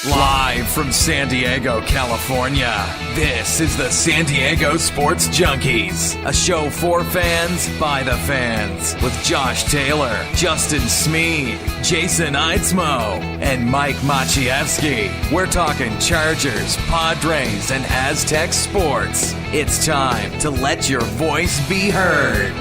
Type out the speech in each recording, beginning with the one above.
Live from San Diego, California, this is the San Diego Sports Junkies, a show for fans by the fans, with Josh Taylor, Justin Smee, Jason Eitzmo, and Mike Maciejewski. We're talking Chargers, Padres, and Aztec sports. It's time to let your voice be heard.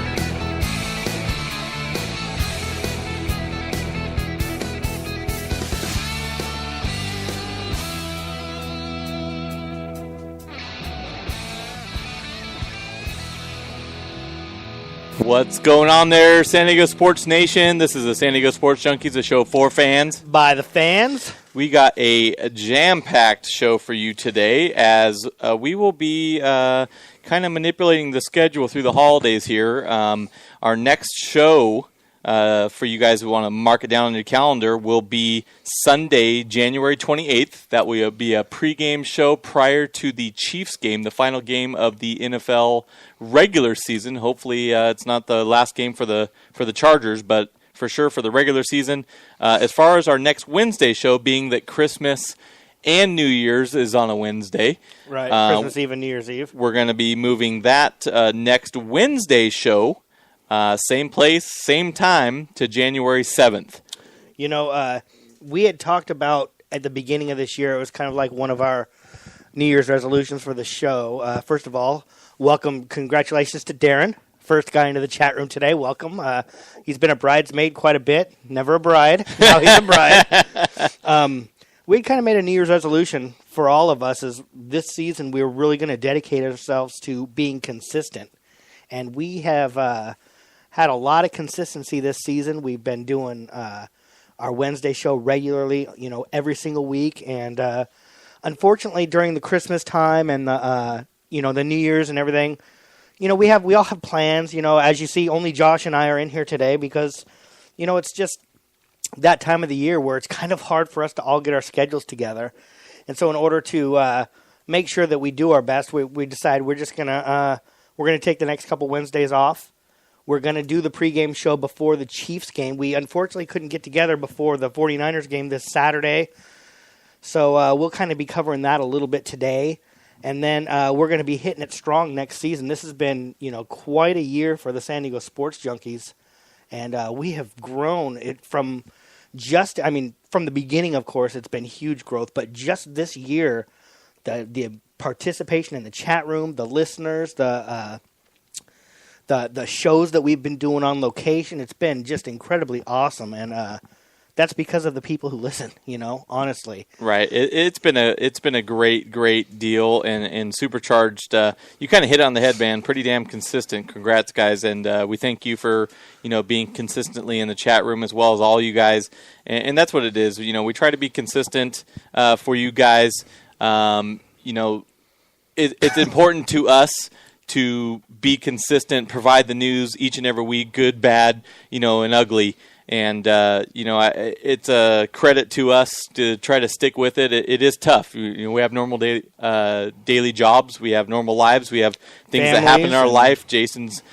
What's going on there, San Diego Sports Nation? This is the San Diego Sports Junkies, a show for fans. By the fans. We got a jam-packed show for you today, as we will be kind of manipulating the schedule through the holidays here. Our next show, for you guys who want to mark it down on your calendar, will be Sunday, January 28th. That will be a pregame show prior to the Chiefs game, the final game of the NFL regular season. Hopefully it's not the last game for the Chargers, but for sure for the regular season. As far as our next Wednesday show, being that Christmas and New Year's is on a Wednesday. Right, Christmas Eve and New Year's Eve. We're going to be moving that next Wednesday show, same place, same time, to January 7th. You know, we had talked about at the beginning of this year, it was kind of like one of our New Year's resolutions for the show. First of all, welcome, congratulations to Darren, first guy into the chat room today. Welcome. He's been a bridesmaid quite a bit, never a bride. Now he's a bride. We kind of made a New Year's resolution for all of us is this season we were really going to dedicate ourselves to being consistent. And we have had a lot of consistency this season. We've been doing our Wednesday show regularly, every single week. And unfortunately, during the Christmas time and the New Year's and everything, we all have plans. As you see, only Josh and I are in here today because, it's just that time of the year where it's kind of hard for us to all get our schedules together. And so in order to make sure that we do our best, we decide we're just going to take the next couple Wednesdays off. We're going to do the pregame show before the Chiefs game. We unfortunately couldn't get together before the 49ers game this Saturday. So we'll kind of be covering that a little bit today. And then we're going to be hitting it strong next season. This has been, quite a year for the San Diego Sports Junkies. And we have grown it from from the beginning, of course, it's been huge growth. But just this year, the participation in the chat room, the listeners, the shows that we've been doing on location, it's been just incredibly awesome. And that's because of the people who listen, honestly. Right. It's been a great deal and supercharged. You kind of hit it on the head, man. Pretty damn consistent. Congrats, guys. And we thank you for, being consistently in the chat room as well as all you guys. And that's what it is. We try to be consistent for you guys. It's important to us to be consistent, provide the news each and every week, good, bad, and ugly. And, it's a credit to us to try to stick with it. It is tough. We have normal daily jobs. We have normal lives. We have things that happen in our life. Jason's,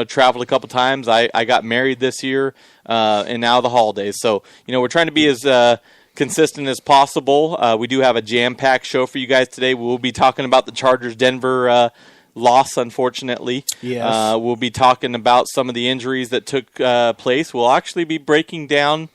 traveled a couple times. I got married this year, and now the holidays. So, we're trying to be as consistent as possible. We do have a jam-packed show for you guys today. We'll be talking about the Chargers-Denver loss, unfortunately. Yes. We'll be talking about some of the injuries that took place. We'll actually be breaking down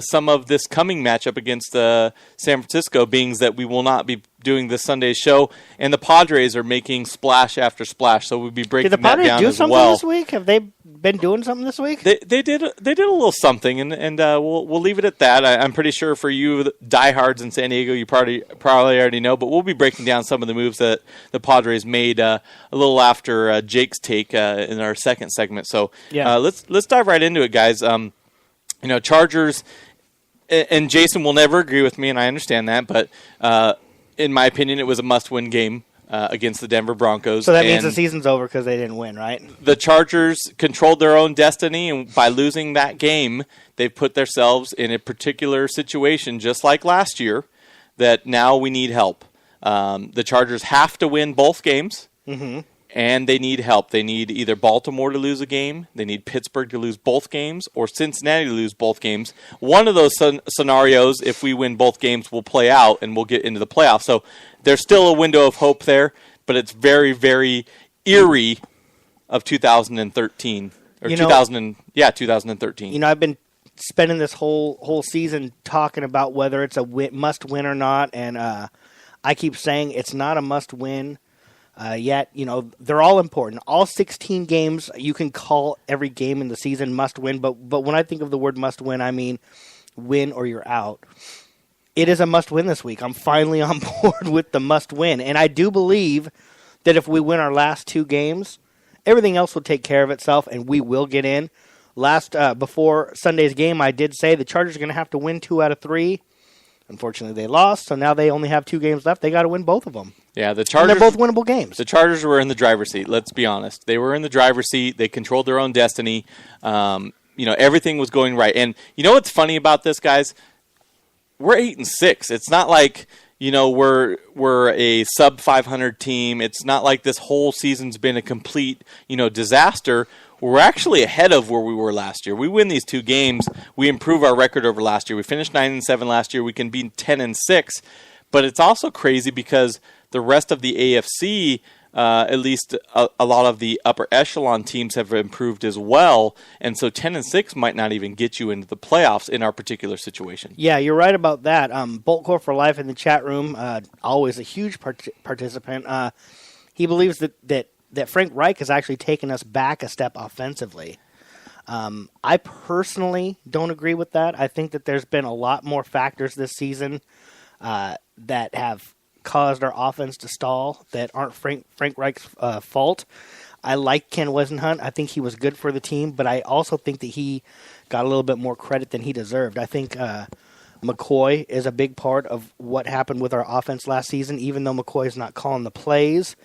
some of this coming matchup against San Francisco, being that we will not be doing this Sunday's show, and the Padres are making splash after splash, so we'll be breaking that down as well. Did the Padres do something this week? Have they been doing something this week? They did a little something, and we'll leave it at that. I'm pretty sure for you diehards in San Diego, you probably already know, but we'll be breaking down some of the moves that the Padres made a little after Jake's take in our second segment. So yeah. Let's dive right into it, guys. Chargers, and Jason will never agree with me, and I understand that, but in my opinion, it was a must-win game against the Denver Broncos. So that means the season's over because they didn't win, right? The Chargers controlled their own destiny, and by losing that game, they've put themselves in a particular situation, just like last year, that now we need help. The Chargers have to win both games, mm-hmm. and they need help. They need either Baltimore to lose a game, they need Pittsburgh to lose both games, or Cincinnati to lose both games. One of those scenarios, if we win both games, will play out, and we'll get into the playoffs. So there's still a window of hope there, but it's very, very eerie of 2013. Or 2013. I've been spending this whole season talking about whether it's a must win or not, and I keep saying it's not a must win. Yet, they're all important. All 16 games, you can call every game in the season must win, but when I think of the word must win, I mean win or you're out. It is a must win this week. I'm finally on board with the must win, and I do believe that if we win our last 2 games, everything else will take care of itself, and we will get in. Before Sunday's game, I did say the Chargers are going to have to win 2 out of 3. Unfortunately, they lost, so now they only have 2 games left. They got to win both of them. Yeah, the Chargers. And they're both winnable games. The Chargers were in the driver's seat. Let's be honest. They were in the driver's seat. They controlled their own destiny. Everything was going right. And you know what's funny about this, guys? We're 8-6. It's not like we're a sub 500 team. It's not like this whole season's been a complete disaster. We're actually ahead of where we were last year. We win these 2 games. We improve our record over last year. We finished 9-7 last year. We can be 10-6. But it's also crazy because the rest of the AFC, at least a lot of the upper echelon teams have improved as well. And so 10-6 might not even get you into the playoffs in our particular situation. Yeah, you're right about that. Boltcore for Life in the chat room, always a huge participant. He believes that Frank Reich has actually taken us back a step offensively. I personally don't agree with that. I think that there's been a lot more factors this season that have caused our offense to stall that aren't Frank Reich's fault. I like Ken Wisenhunt. I think he was good for the team, but I also think that he got a little bit more credit than he deserved. I think McCoy is a big part of what happened with our offense last season, even though McCoy is not calling the plays.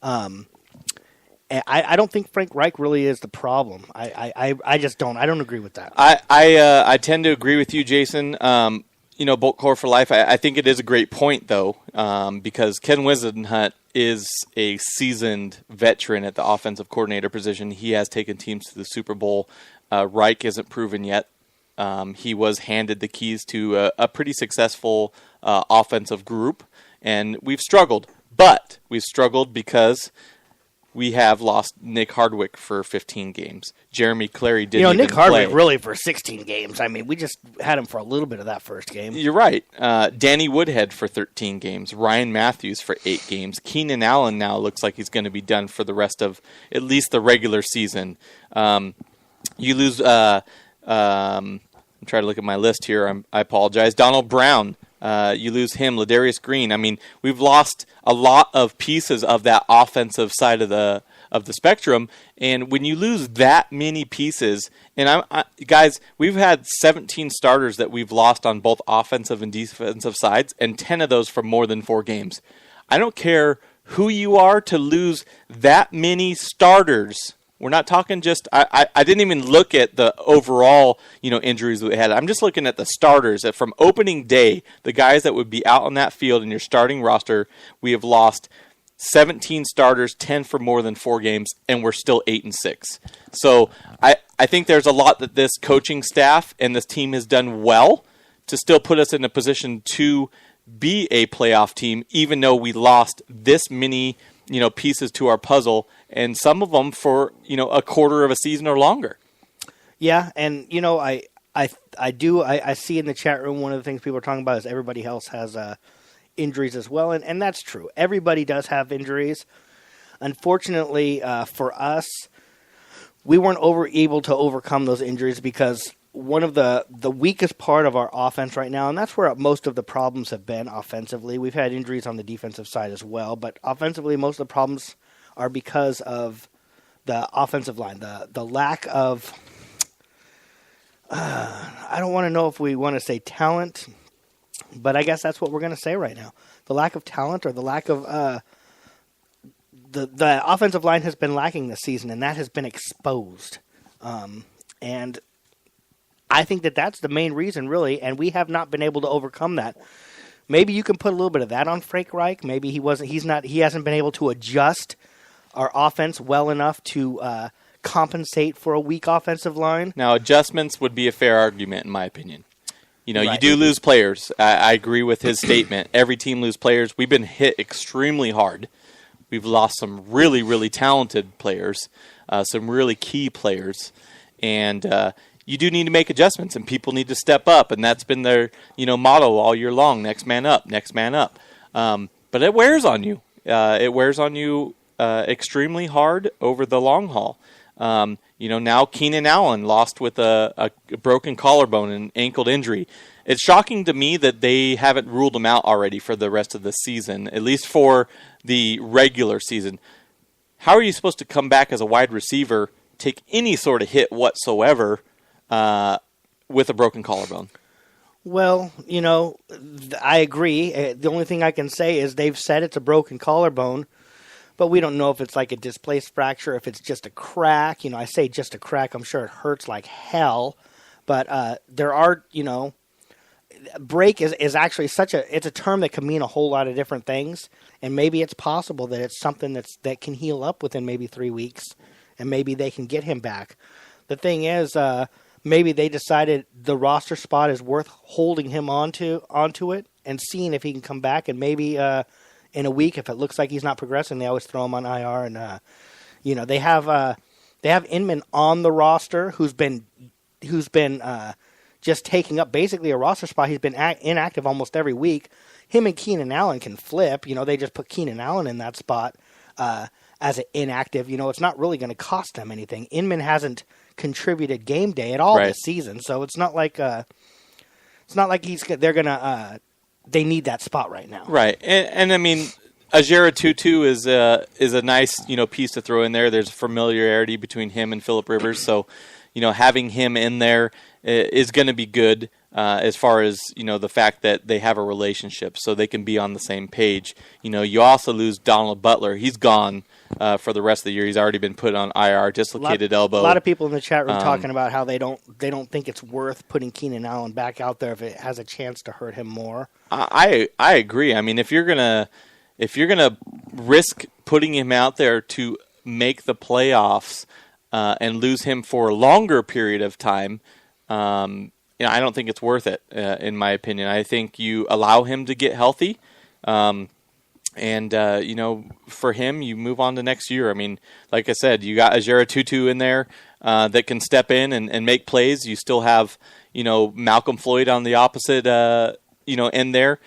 I don't think Frank Reich really is the problem. I just don't. I don't agree with that. I tend to agree with you, Jason. Bolt Core for Life. I think it is a great point, though, because Ken Wisenhunt is a seasoned veteran at the offensive coordinator position. He has taken teams to the Super Bowl. Reich isn't proven yet. He was handed the keys to a pretty successful offensive group, and we've struggled. But we've struggled because we have lost Nick Hardwick for 15 games. Jeremy Clary didn't even Nick Hardwick play. really for 16 games. I mean, we just had him for a little bit of that first game. You're right. Danny Woodhead for 13 games. Ryan Matthews for 8 games. Keenan Allen now looks like he's going to be done for the rest of at least the regular season. You lose... I'm trying to look at my list here. I apologize. Donald Brown. You lose him. Ladarius Green. I mean, we've lost a lot of pieces of that offensive side of the spectrum, and when you lose that many pieces, and guys, we've had 17 starters that we've lost on both offensive and defensive sides, and 10 of those from more than 4 games. I don't care who you are to lose that many starters. We're not talking just. I didn't even look at the overall injuries that we had. I'm just looking at the starters. From opening day, the guys that would be out on that field in your starting roster, we have lost 17 starters, 10 for more than 4 games, and we're still 8-6. So I think there's a lot that this coaching staff and this team has done well to still put us in a position to be a playoff team, even though we lost this many pieces to our puzzle, and some of them for a quarter of a season or longer. Yeah, and I see in the chat room one of the things people are talking about is everybody else has injuries as well, and that's true. Everybody does have injuries. Unfortunately, for us, we weren't able to overcome those injuries because one of the weakest part of our offense right now, and that's where most of the problems have been offensively. We've had injuries on the defensive side as well, but offensively, most of the problems are because of the offensive line, the lack of, I don't want to know if we want to say talent, but I guess that's what we're going to say right now. The lack of talent, or the lack of, the offensive line has been lacking this season, and that has been exposed. And I think that's the main reason, really, and we have not been able to overcome that. Maybe you can put a little bit of that on Frank Reich. Maybe he hasn't been able to adjust our offense well enough to compensate for a weak offensive line. Now, adjustments would be a fair argument, in my opinion. You Right. do lose players. I agree with his statement. Every team loses players. We've been hit extremely hard. We've lost some really, really talented players, some really key players. And you do need to make adjustments, and people need to step up. And that's been their motto all year long, next man up, next man up. But it wears on you. It wears on you extremely hard over the long haul. Now Keenan Allen lost with a broken collarbone and ankle injury. It's shocking to me that they haven't ruled him out already for the rest of the season, at least for the regular season. How are you supposed to come back as a wide receiver, take any sort of hit whatsoever with a broken collarbone? Well, I agree. The only thing I can say is they've said it's a broken collarbone, but we don't know if it's like a displaced fracture, if it's just a crack. I say just a crack. I'm sure it hurts like hell. But there are, break is actually it's a term that can mean a whole lot of different things. And maybe it's possible that it's something that can heal up within maybe 3 weeks, and maybe they can get him back. The thing is, maybe they decided the roster spot is worth holding him onto it and seeing if he can come back, and maybe in a week, if it looks like he's not progressing, they always throw him on IR. And they have Inman on the roster who's been just taking up basically a roster spot. He's been inactive almost every week. Him and Keenan Allen can flip. They just put Keenan Allen in that spot as an inactive. It's not really going to cost them anything. Inman hasn't contributed game day at all this season, so it's not like they need that spot right now. Right, and I mean, Ajera Tutu is a nice piece to throw in there. There's familiarity between him and Phillip Rivers, so having him in there is going to be good as far as the fact that they have a relationship, so they can be on the same page. You also lose Donald Butler. He's gone for the rest of the year. He's already been put on IR, dislocated elbow. A lot of people in the chat room talking about how they don't think it's worth putting Keenan Allen back out there if it has a chance to hurt him more. I agree. I mean, if you're gonna risk putting him out there to make the playoffs and lose him for a longer period of time, I don't think it's worth it. In my opinion, I think you allow him to get healthy. For him, you move on to next year. I mean, like I said, you got Ajera Tutu in there that can step in and make plays. You still have, Malcolm Floyd on the opposite, end there.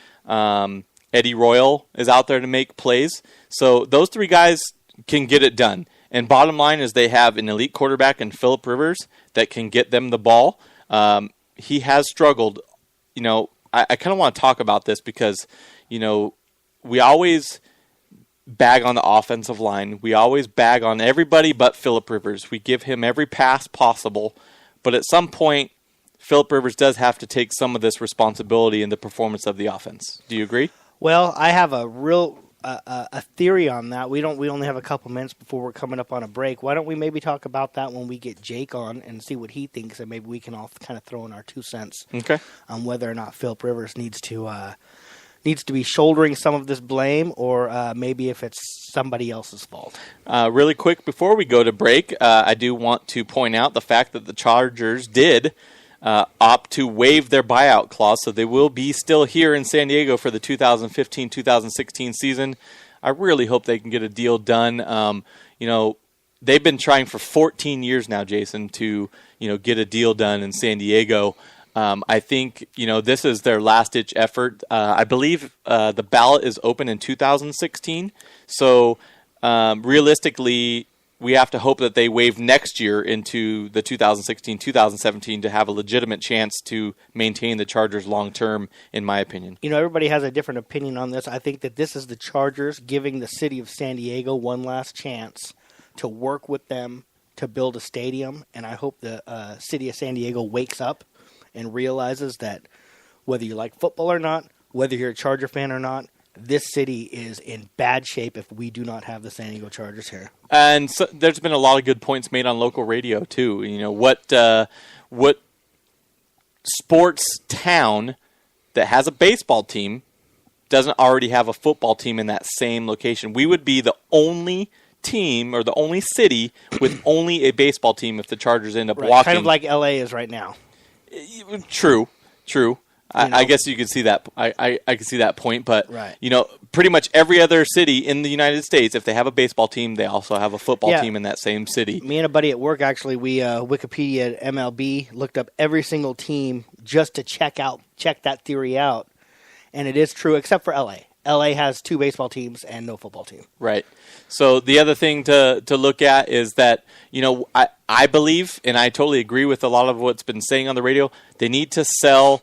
Eddie Royal is out there to make plays. So those three guys can get it done. And bottom line is they have an elite quarterback in Phillip Rivers that can get them the ball. He has struggled. I kind of want to talk about this because, we always bag on the offensive line. We always bag on everybody but Phillip Rivers. We give him every pass possible. But at some point, Phillip Rivers does have to take some of this responsibility in the performance of the offense. Do you agree? Well, I have a real a theory on that. We only have a couple minutes before we're coming up on a break. Why don't we maybe talk about that when we get Jake on and see what he thinks, and maybe we can all kind of throw in our 2 cents on whether or not Phillip Rivers needs to be shouldering some of this blame, or maybe if it's somebody else's fault. Really quick, before we go to break, I do want to point out the fact that the Chargers did opt to waive their buyout clause, so they will be still here in San Diego for the 2015-2016 season. I really hope they can get a deal done. They've been trying for 14 years now, Jason, to get a deal done in San Diego. I think this is their last-ditch effort. I believe the ballot is open in 2016, so realistically, we have to hope that they waive next year into the 2016-2017 to have a legitimate chance to maintain the Chargers long-term, in my opinion. Everybody has a different opinion on this. I think that this is the Chargers giving the city of San Diego one last chance to work with them to build a stadium, and I hope the city of San Diego wakes up and realizes that whether you like football or not, whether you're a Charger fan or not, this city is in bad shape if we do not have the San Diego Chargers here. And so there's been a lot of good points made on local radio too. What sports town that has a baseball team doesn't already have a football team in that same location? We would be the only team or the only city with only a baseball team if the Chargers end up Right, walking. kind of like LA is right now. True. I guess you could see that. I can see that point, but Right. pretty much every other city in the United States, if they have a baseball team, they also have a football Yeah. team in that same city. Me and a buddy at work, actually, we Wikipedia MLB, looked up every single team just to check that theory out, and it is true except for LA. LA has 2 baseball teams and no football team. Right. So the other thing to look at is that, I believe, and I totally agree with a lot of what's been saying on the radio, they need to sell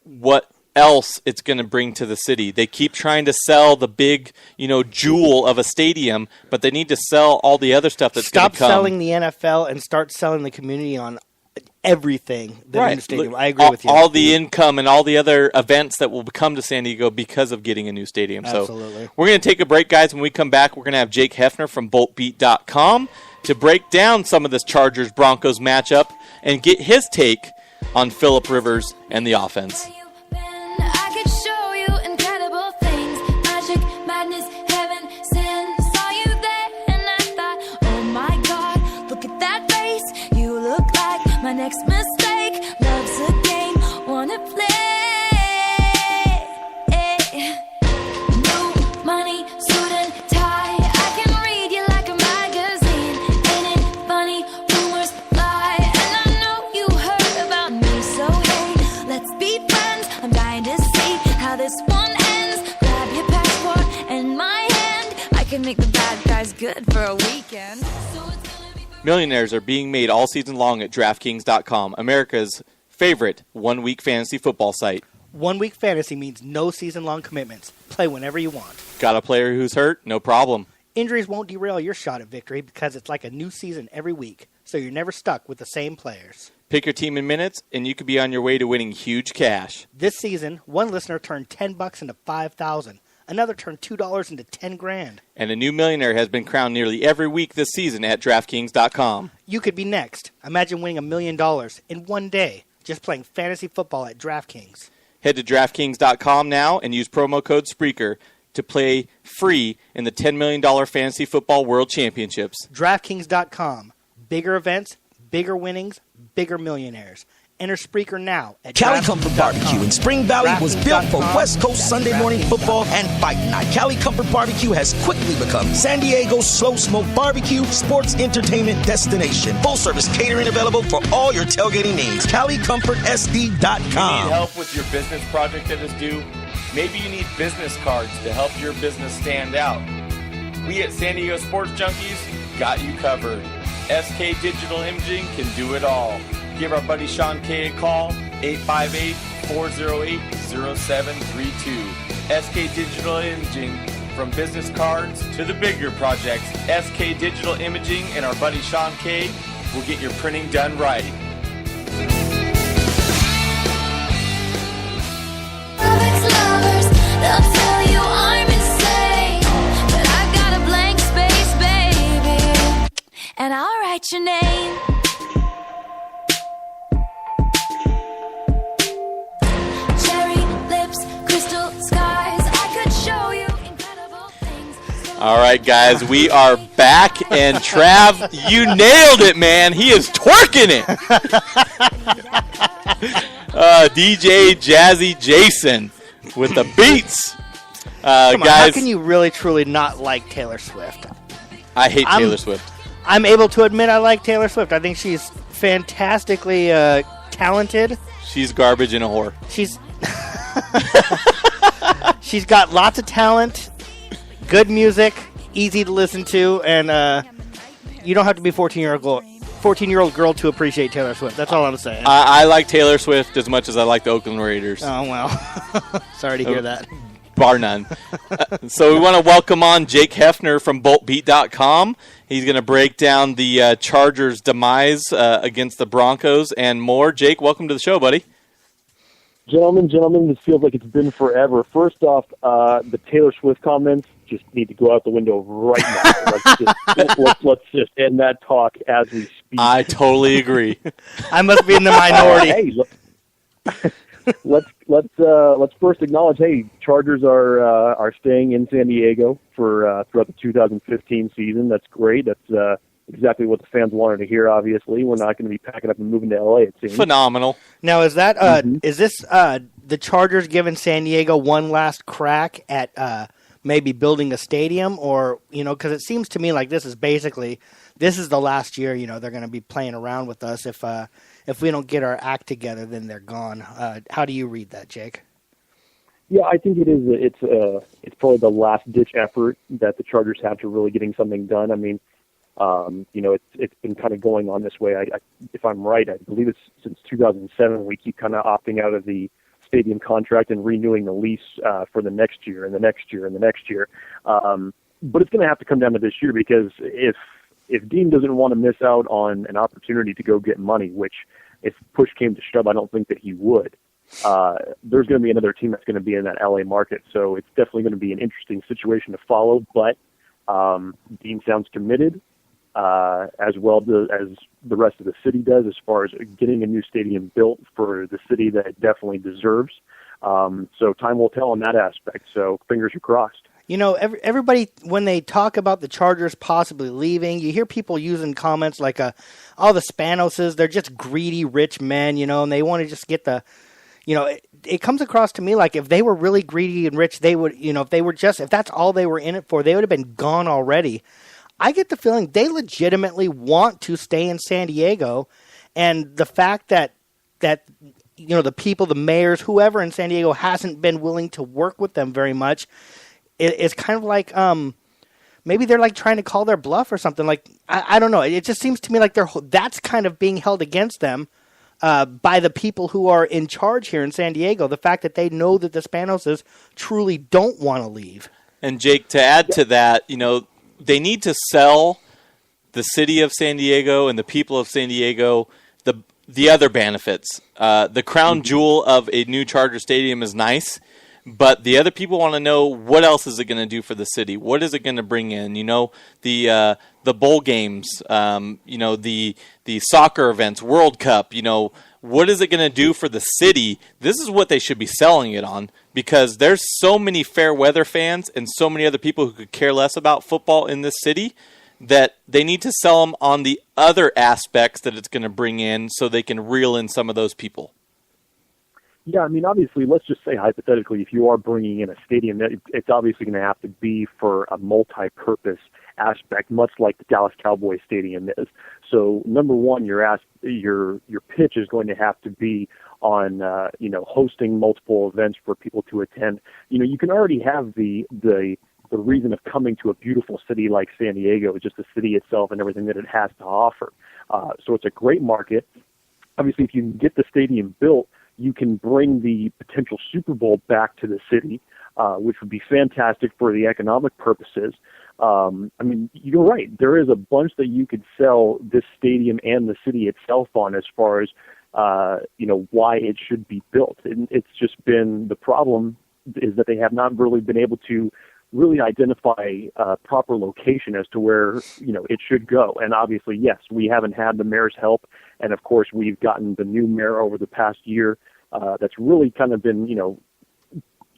what else it's going to bring to the city. They keep trying to sell the big, jewel of a stadium, but they need to sell all the other stuff that's going to come. Stop selling the NFL and start selling the community on everything. Right. New stadium. I agree with you. All the income and all the other events that will come to San Diego because of getting a new stadium. Absolutely. So we're going to take a break, guys. When we come back, we're going to have Jake Hefner from BoltBeat.com to break down some of this Chargers-Broncos matchup and get his take on Phillip Rivers and the offense. I could show you incredible things, magic, madness, heaven, sin. Saw you there and I thought, oh my God, look at that face. You look like my next mistake. Love's a game, wanna play. New money, suit and tie. I can read you like a magazine. Ain't it funny? Rumors fly, and I know you heard about me. So hey, let's be friends. I'm dying to see how this one ends. Grab your passport and my hand. I can make the bad guys good for a weekend. So it's gonna be Millionaires are being made all season long at DraftKings.com, America's favorite one-week fantasy football site. 1 week fantasy means no season-long commitments. Play whenever you want. Got a player who's hurt? No problem. Injuries won't derail your shot at victory because it's like a new season every week, so you're never stuck with the same players. Pick your team in minutes, and you could be on your way to winning huge cash. This season, one listener turned $10 into $5,000. Another turned $2 into $10,000. And a new millionaire has been crowned nearly every week this season at DraftKings.com. You could be next. Imagine winning $1 million in one day just playing fantasy football at DraftKings. Head to DraftKings.com now and use promo code Spreaker to play free in the $10 million Fantasy Football World Championships. DraftKings.com. Bigger events, bigger winnings, bigger millionaires. Enter Spreaker now at Cali Comfort Barbecue in Spring Valley was built for West Coast Sunday morning football and fight night. Cali Comfort Barbecue has quickly become San Diego's slow smoke barbecue sports entertainment destination. Full service catering available for all your tailgating needs. CaliComfortSD.com. Need help with your business project that is due? Maybe you need business cards to help your business stand out. We at San Diego Sports Junkies got you covered. SK Digital Imaging can do it all. Give our buddy Sean K a call, 858-408-0732. SK Digital Imaging, from business cards to the bigger projects, SK Digital Imaging and our buddy Sean K will get your printing done right. lovers, they'll tell you I'm insane, but I've got a blank space, baby, and I'll write your name. Cherry lips, crystal skies, I could show you incredible things. All right, guys, we are back, and Trav, you nailed it, man. He is twerking it. DJ Jazzy Jason with the beats. Come on, guys, how can you really, truly not like Taylor Swift? I hate Taylor Swift. I'm able to admit I like Taylor Swift. I think she's fantastically talented. She's garbage and a whore. She's got lots of talent, good music, easy to listen to, and you don't have to be a 14-year-old girl to appreciate Taylor Swift. That's all I'm saying. I like Taylor Swift as much as I like the Oakland Raiders. Oh, well. Sorry to hear that. Bar none. So we want to welcome on Jake Hefner from BoltBeat.com. He's going to break down the Chargers' demise against the Broncos and more. Jake, welcome to the show, buddy. Gentlemen, this feels like it's been forever. First off, the Taylor Swift comments just need to go out the window right now. Let's just end that talk as we speak. I totally agree. I must be in the minority. Hey, let's first acknowledge, hey, Chargers are staying in San Diego for throughout the 2015 season. That's great. That's exactly what the fans wanted to hear. Obviously, we're not going to be packing up and moving to LA. It seems Phenomenal. Now, is that is this the Chargers giving San Diego one last crack at maybe building a stadium, or because it seems to me like this is the last year. They're going to be playing around with us if we don't get our act together, then they're gone. How do you read that, Jake? Yeah, I think it is. It's probably the last ditch effort that the Chargers have to really getting something done. I mean, it's been kind of going on this way. If I'm right, I believe it's since 2007 we keep kind of opting out of the stadium contract and renewing the lease for the next year and the next year and the next year. But it's going to have to come down to this year, because if Dean doesn't want to miss out on an opportunity to go get money, which if push came to shove, I don't think that he would, there's going to be another team that's going to be in that LA market. So it's definitely going to be an interesting situation to follow. But Dean sounds committed, as well as the rest of the city does, as far as getting a new stadium built for the city that it definitely deserves. So time will tell on that aspect. So fingers are crossed. Everybody, when they talk about the Chargers possibly leaving, you hear people using comments like, all the Spanoses, they're just greedy rich men, and they want to just get the, it comes across to me like if they were really greedy and rich, they would, if that's all they were in it for, they would have been gone already. I get the feeling they legitimately want to stay in San Diego, and the fact that the people, the mayors, whoever in San Diego hasn't been willing to work with them very much, it's kind of like maybe they're like trying to call their bluff or something. Like I don't know. It just seems to me like that's kind of being held against them by the people who are in charge here in San Diego. The fact that they know that the Spanoses truly don't want to leave. And Jake, to add to that, they need to sell the city of San Diego and the people of San Diego the other benefits. The crown jewel of a new Charger Stadium is nice, but the other people want to know, what else is it going to do for the city? What is it going to bring in? The bowl games, the soccer events, World Cup, what is it going to do for the city? This is what they should be selling it on, because there's so many fair weather fans and so many other people who could care less about football in this city that they need to sell them on the other aspects that it's going to bring in, so they can reel in some of those people. Yeah, I mean, obviously, let's just say hypothetically, if you are bringing in a stadium, it's obviously going to have to be for a multi-purpose aspect, much like the Dallas Cowboys Stadium is. So, number one, your pitch is going to have to be on, hosting multiple events for people to attend. You can already have the reason of coming to a beautiful city like San Diego, just the city itself and everything that it has to offer. So it's a great market. Obviously, if you can get the stadium built, you can bring the potential Super Bowl back to the city, which would be fantastic for the economic purposes. I mean, you're right. There is a bunch that you could sell this stadium and the city itself on, as far as, why it should be built. And it's just been, the problem is that they have not really been able to really identify a proper location as to where, it should go. And obviously, yes, we haven't had the mayor's help. And of course, we've gotten the new mayor over the past year. That's really kind of been,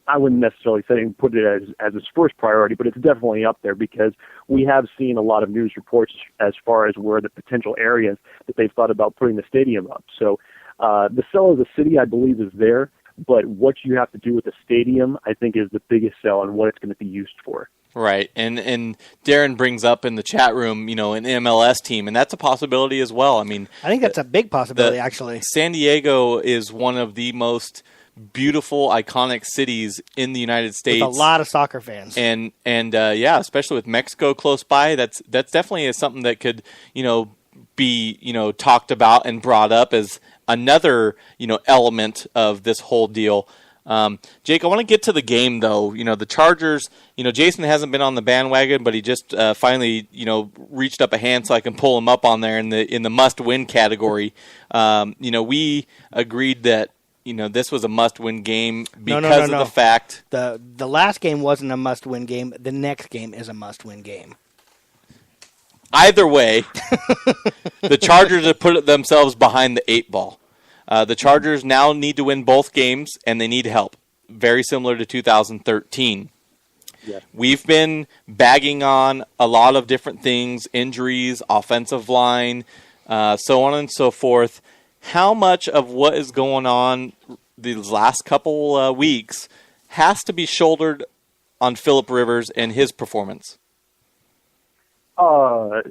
I wouldn't necessarily say put it as his first priority, but it's definitely up there, because we have seen a lot of news reports as far as where the potential areas that they've thought about putting the stadium up. So the sell of the city, I believe, is there. But what you have to do with the stadium, I think, is the biggest sell and what it's going to be used for. Right, and Darren brings up in the chat room, an MLS team, and that's a possibility as well. I mean, I think that's a big possibility, actually. San Diego is one of the most beautiful, iconic cities in the United States. With a lot of soccer fans, and especially with Mexico close by, that's definitely something that could be talked about and brought up as another element of this whole deal. Jake, I want to get to the game, though. The Chargers, Jason hasn't been on the bandwagon, but he just finally, reached up a hand so I can pull him up on there in the must-win category. We agreed that, this was a must-win game because of the fact... The last game wasn't a must-win game. The next game is a must-win game. Either way, the Chargers have put themselves behind the 8 ball. The Chargers now need to win both games, and they need help. Very similar to 2013. Yeah. We've been bagging on a lot of different things, injuries, offensive line, so on and so forth. How much of what is going on these last couple weeks has to be shouldered on Phillip Rivers and his performance? A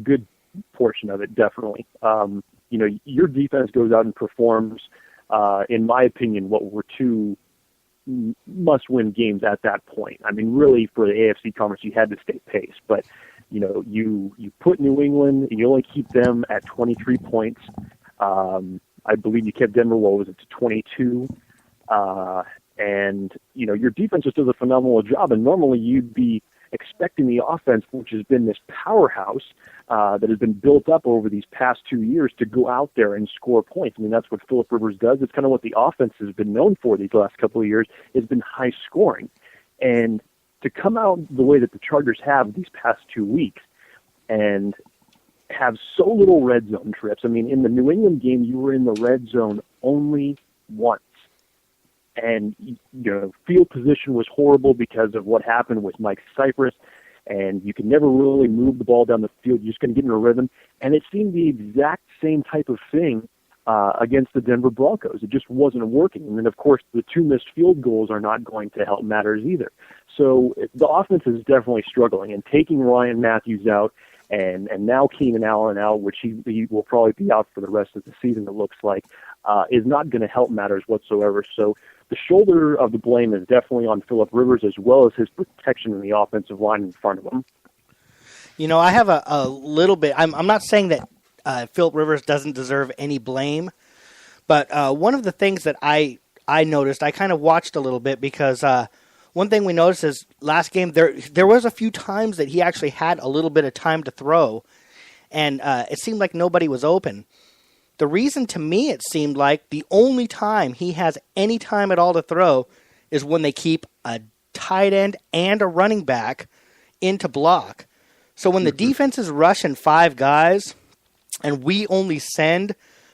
good portion of it, definitely. Your defense goes out and performs, in my opinion, what were two must-win games at that point. I mean, really, for the AFC Conference, you had to stay pace. But, you put New England, and you only keep them at 23 points. I believe you kept Denver, what was it, to 22? And, your defense just does a phenomenal job. And normally you'd be expecting the offense, which has been this powerhouse that has been built up over these past 2 years, to go out there and score points. I mean, that's what Phillip Rivers does. It's kind of what the offense has been known for these last couple of years, has been high scoring. And to come out the way that the Chargers have these past 2 weeks and have so little red zone trips. I mean, in the New England game, you were in the red zone only once. And, field position was horrible because of what happened with Mike Cypress, and you could never really move the ball down the field. You're just going to get in a rhythm. And it seemed the exact same type of thing against the Denver Broncos. It just wasn't working. And then, of course, the 2 missed field goals are not going to help matters either. So the offense is definitely struggling. And taking Ryan Matthews out and now Keenan Allen out, which he will probably be out for the rest of the season, it looks like, is not going to help matters whatsoever. So the shoulder of the blame is definitely on Phillip Rivers, as well as his protection in the offensive line in front of him. I have a little bit. I'm not saying that Phillip Rivers doesn't deserve any blame, but one of the things that I noticed, I kind of watched a little bit because one thing we noticed is last game there was a few times that he actually had a little bit of time to throw, and it seemed like nobody was open. The reason to me it seemed like the only time he has any time at all to throw is when they keep a tight end and a running back into block. So when the defense is rushing 5 guys and we only send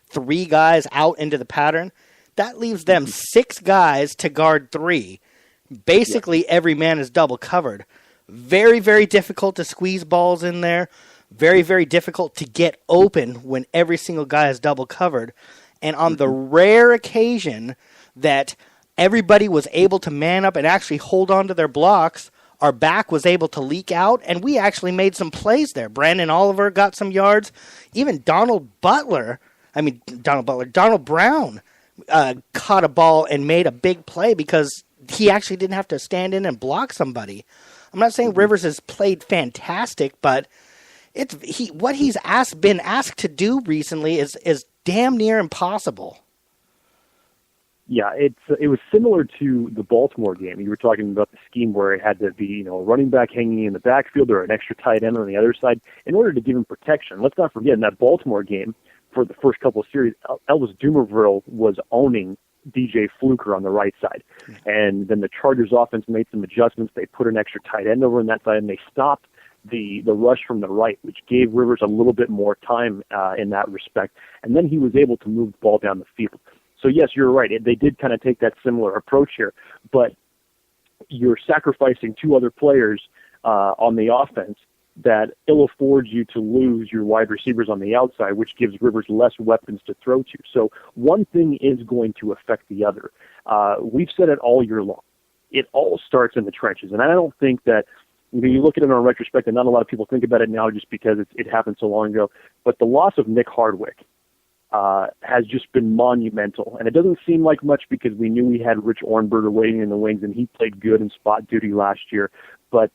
3 guys out into the pattern, that leaves them 6 guys to guard 3. Basically, every man is double covered. Very, very difficult to squeeze balls in there. Very, very difficult to get open when every single guy is double covered. And on the rare occasion that everybody was able to man up and actually hold on to their blocks, our back was able to leak out, and we actually made some plays there. Brandon Oliver got some yards. Even Donald Brown caught a ball and made a big play because he actually didn't have to stand in and block somebody. I'm not saying Rivers has played fantastic, but what he's been asked to do recently is damn near impossible. Yeah, it was similar to the Baltimore game. You were talking about the scheme where it had to be, a running back hanging in the backfield or an extra tight end on the other side in order to give him protection. Let's not forget, in that Baltimore game, for the first couple of series, Elvis Dumervil was owning DJ Fluker on the right side. And then the Chargers offense made some adjustments. They put an extra tight end over on that side, and they stopped the rush from the right, which gave Rivers a little bit more time in that respect. And then he was able to move the ball down the field. So, yes, you're right. They did kind of take that similar approach here. But you're sacrificing 2 other players on the offense that ill affords you to lose your wide receivers on the outside, which gives Rivers less weapons to throw to. So one thing is going to affect the other. We've said it all year long. It all starts in the trenches. And I don't think that you look at it on retrospect, and not a lot of people think about it now just because it happened so long ago. But the loss of Nick Hardwick has just been monumental. And it doesn't seem like much because we knew we had Rich Ornberger waiting in the wings, and he played good in spot duty last year. But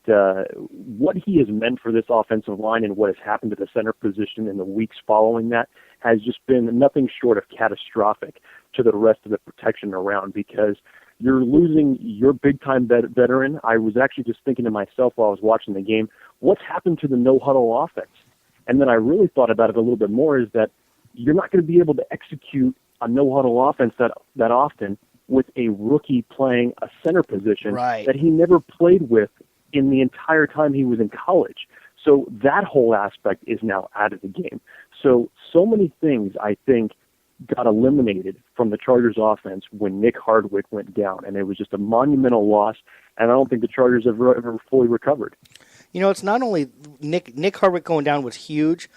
what he has meant for this offensive line and what has happened to the center position in the weeks following that has just been nothing short of catastrophic to the rest of the protection around, because you're losing your big-time veteran. I was actually just thinking to myself while I was watching the game, what's happened to the no-huddle offense? And then I really thought about it a little bit more, is that you're not going to be able to execute a no-huddle offense that often with a rookie playing a center position that he never played with in the entire time he was in college. So that whole aspect is now out of the game. So many things, I think, got eliminated from the Chargers offense when Nick Hardwick went down, and it was just a monumental loss, and I don't think the Chargers have ever fully recovered. You know, it's not only Nick Hardwick going down was huge.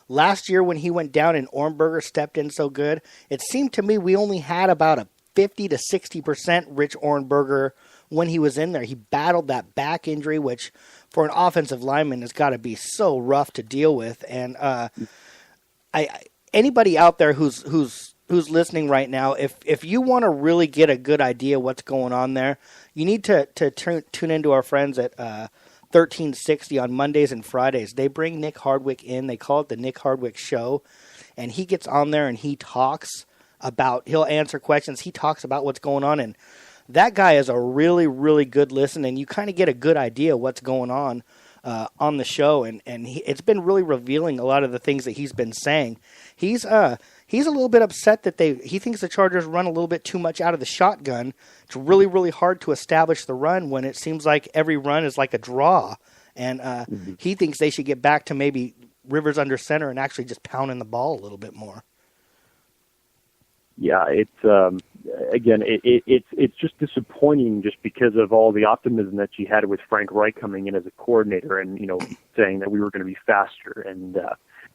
Last year when he went down and Ornberger stepped in so good, it seemed to me we only had about a 50 to 60% Rich Ornberger when he was in there. He battled that back injury, which for an offensive lineman has got to be so rough to deal with. And anybody out there who's listening right now, if you want to really get a good idea what's going on there, you need to tune into our friends at 1360 on Mondays and Fridays. They bring Nick Hardwick in. They call it the Nick Hardwick Show, and he gets on there and he talks about, he'll answer questions. He talks about what's going on, and that guy is a really, really good listen, and you kind of get a good idea what's going on the show, and it's been really revealing a lot of the things that he's been saying. He's a little bit upset that he thinks the Chargers run a little bit too much out of the shotgun. It's really, really hard to establish the run when it seems like every run is like a draw, and he thinks they should get back to maybe Rivers under center and actually just pounding the ball a little bit more. Yeah, it's again, it's just disappointing just because of all the optimism that you had with Frank Reich coming in as a coordinator, and saying that we were going to be faster, and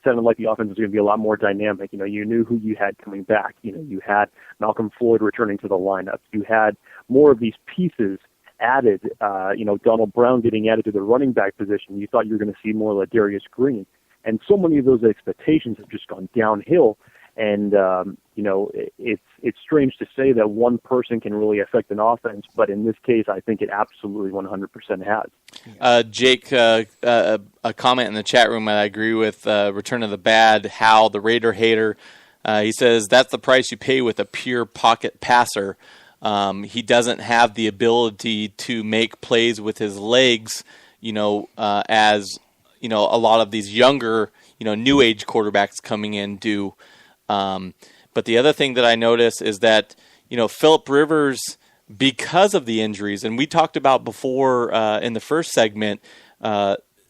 sounded like the offense was going to be a lot more dynamic. You knew who you had coming back. You had Malcolm Floyd returning to the lineup. You had more of these pieces added. Donald Brown getting added to the running back position. You thought you were going to see more like Darius Green, and so many of those expectations have just gone downhill. And, it's strange to say that one person can really affect an offense, but in this case, I think it absolutely 100% has. Jake, a comment in the chat room that I agree with, Return of the Bad, Hal, the Raider hater. He says, that's the price you pay with a pure pocket passer. He doesn't have the ability to make plays with his legs, as, a lot of these younger, new age quarterbacks coming in do. But the other thing that I notice is that, Phillip Rivers, because of the injuries, and we talked about before in the first segment,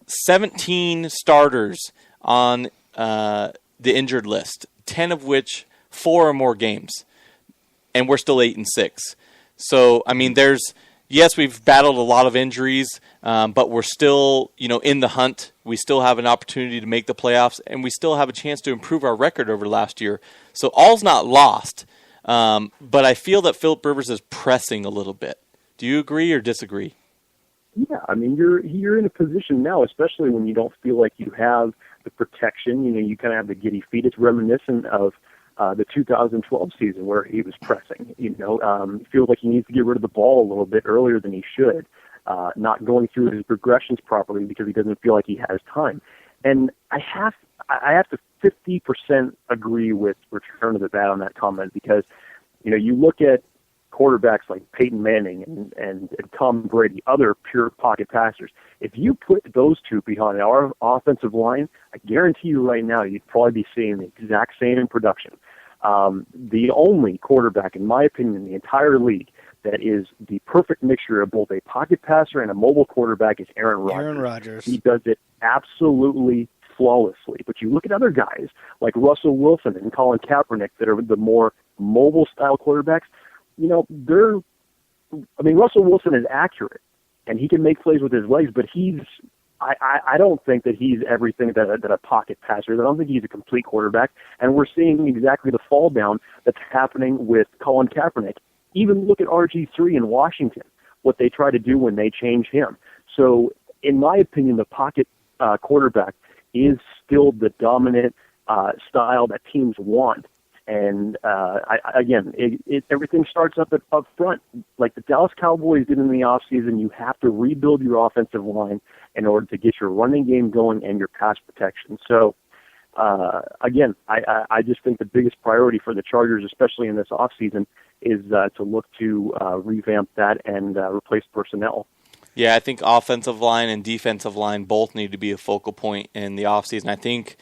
17 starters on the injured list, 10 of which 4 or more games, and we're still 8-6. So, yes, we've battled a lot of injuries, but we're still, in the hunt. We still have an opportunity to make the playoffs, and we still have a chance to improve our record over last year. So all's not lost, but I feel that Phillip Rivers is pressing a little bit. Do you agree or disagree? Yeah, you're in a position now, especially when you don't feel like you have the protection. You kind of have the giddy feet. It's reminiscent of the 2012 season where he was pressing. He feels like he needs to get rid of the ball a little bit earlier than he should, not going through his progressions properly because he doesn't feel like he has time. And I have to 50% agree with Return of the Bat on that comment because, you look at quarterbacks like Peyton Manning and Tom Brady, other pure pocket passers. If you put those two behind our offensive line, I guarantee you right now you'd probably be seeing the exact same production. The only quarterback, in my opinion, in the entire league that is the perfect mixture of both a pocket passer and a mobile quarterback is Aaron Rodgers. Aaron Rodgers. He does it absolutely flawlessly. But you look at other guys like Russell Wilson and Colin Kaepernick that are the more mobile-style quarterbacks. Russell Wilson is accurate, and he can make plays with his legs, but I don't think that he's everything that a pocket passer is. I don't think he's a complete quarterback, and we're seeing exactly the fall down that's happening with Colin Kaepernick. Even look at RG3 in Washington, what they try to do when they change him. So, in my opinion, the pocket quarterback is still the dominant style that teams want. And everything starts up front. Like the Dallas Cowboys did in the offseason, you have to rebuild your offensive line in order to get your running game going and your pass protection. So, I just think the biggest priority for the Chargers, especially in this offseason, is to look to revamp that and replace personnel. Yeah, I think offensive line and defensive line both need to be a focal point in the offseason. I think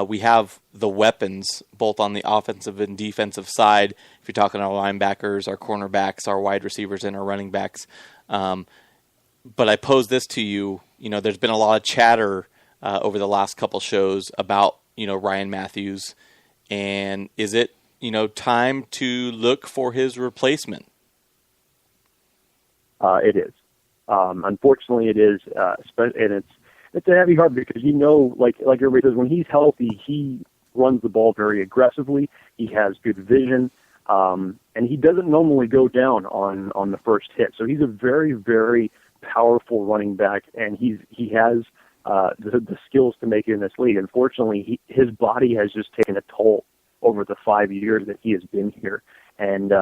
we have the weapons both on the offensive and defensive side. If you're talking our linebackers, our cornerbacks, our wide receivers, and our running backs. But I pose this to you. There's been a lot of chatter over the last couple shows about, Ryan Matthews. And is it time to look for his replacement? It is. Unfortunately, it is, and it's a heavy heart because like everybody says, when he's healthy, he runs the ball very aggressively. He has good vision, and he doesn't normally go down on the first hit. So he's a very, very powerful running back, and he has the skills to make it in this league. Unfortunately, his body has just taken a toll over the 5 years that he has been here. And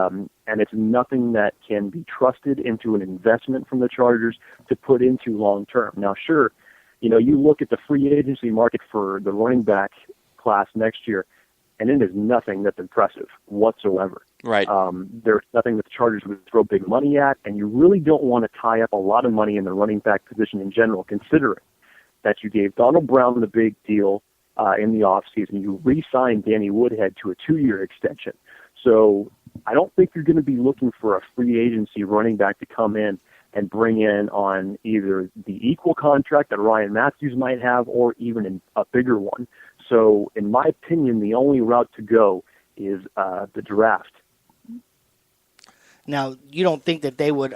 it's nothing that can be trusted into an investment from the Chargers to put into long term. Now, sure, you look at the free agency market for the running back class next year, and it is nothing that's impressive whatsoever. Right. There's nothing that the Chargers would throw big money at, and you really don't want to tie up a lot of money in the running back position in general, considering that you gave Donald Brown the big deal in the offseason. You re-signed Danny Woodhead to a 2-year extension. So I don't think you're going to be looking for a free agency running back to come in and bring in on either the equal contract that Ryan Matthews might have or even a bigger one. So in my opinion, the only route to go is the draft. Now, you don't think that they would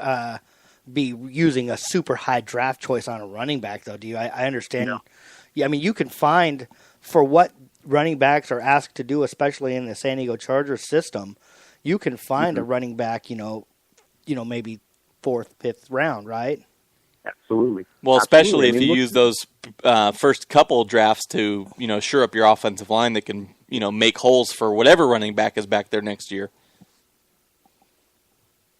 be using a super high draft choice on a running back, though, do you? I understand. No. Yeah, I mean, you can find, for what running backs are asked to do, especially in the San Diego Chargers system, you can find a running back, maybe 4th, 5th round, right? Absolutely. Well, Absolutely. especially I if mean, you use those first couple drafts to, shore up your offensive line that can, make holes for whatever running back is back there next year.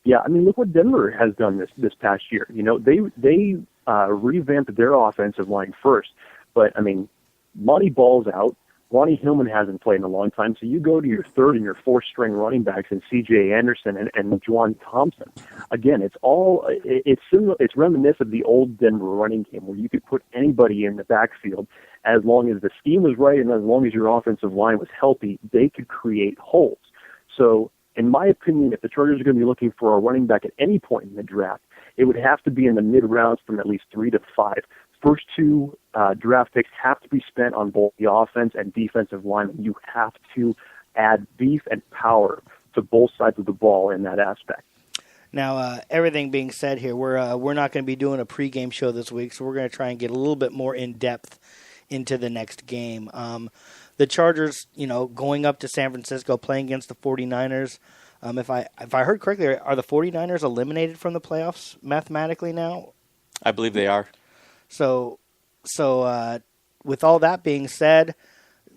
Yeah, I mean, look what Denver has done this past year. They revamped their offensive line first, but I mean, Monty Ball's out. Ronnie Hillman hasn't played in a long time, so you go to your 3rd and your 4th string running backs and C.J. Anderson and Juwan Thompson. Again, it's reminiscent of the old Denver running game where you could put anybody in the backfield as long as the scheme was right and as long as your offensive line was healthy, they could create holes. So, in my opinion, if the Chargers are going to be looking for a running back at any point in the draft, it would have to be in the mid-rounds from at least 3 to 5. First 2 draft picks have to be spent on both the offense and defensive line. You have to add beef and power to both sides of the ball in that aspect. Now, everything being said here, we're not going to be doing a pregame show this week, so we're going to try and get a little bit more in-depth into the next game. The Chargers, going up to San Francisco, playing against the 49ers. If I heard correctly, are the 49ers eliminated from the playoffs mathematically now? I believe they are. So with all that being said,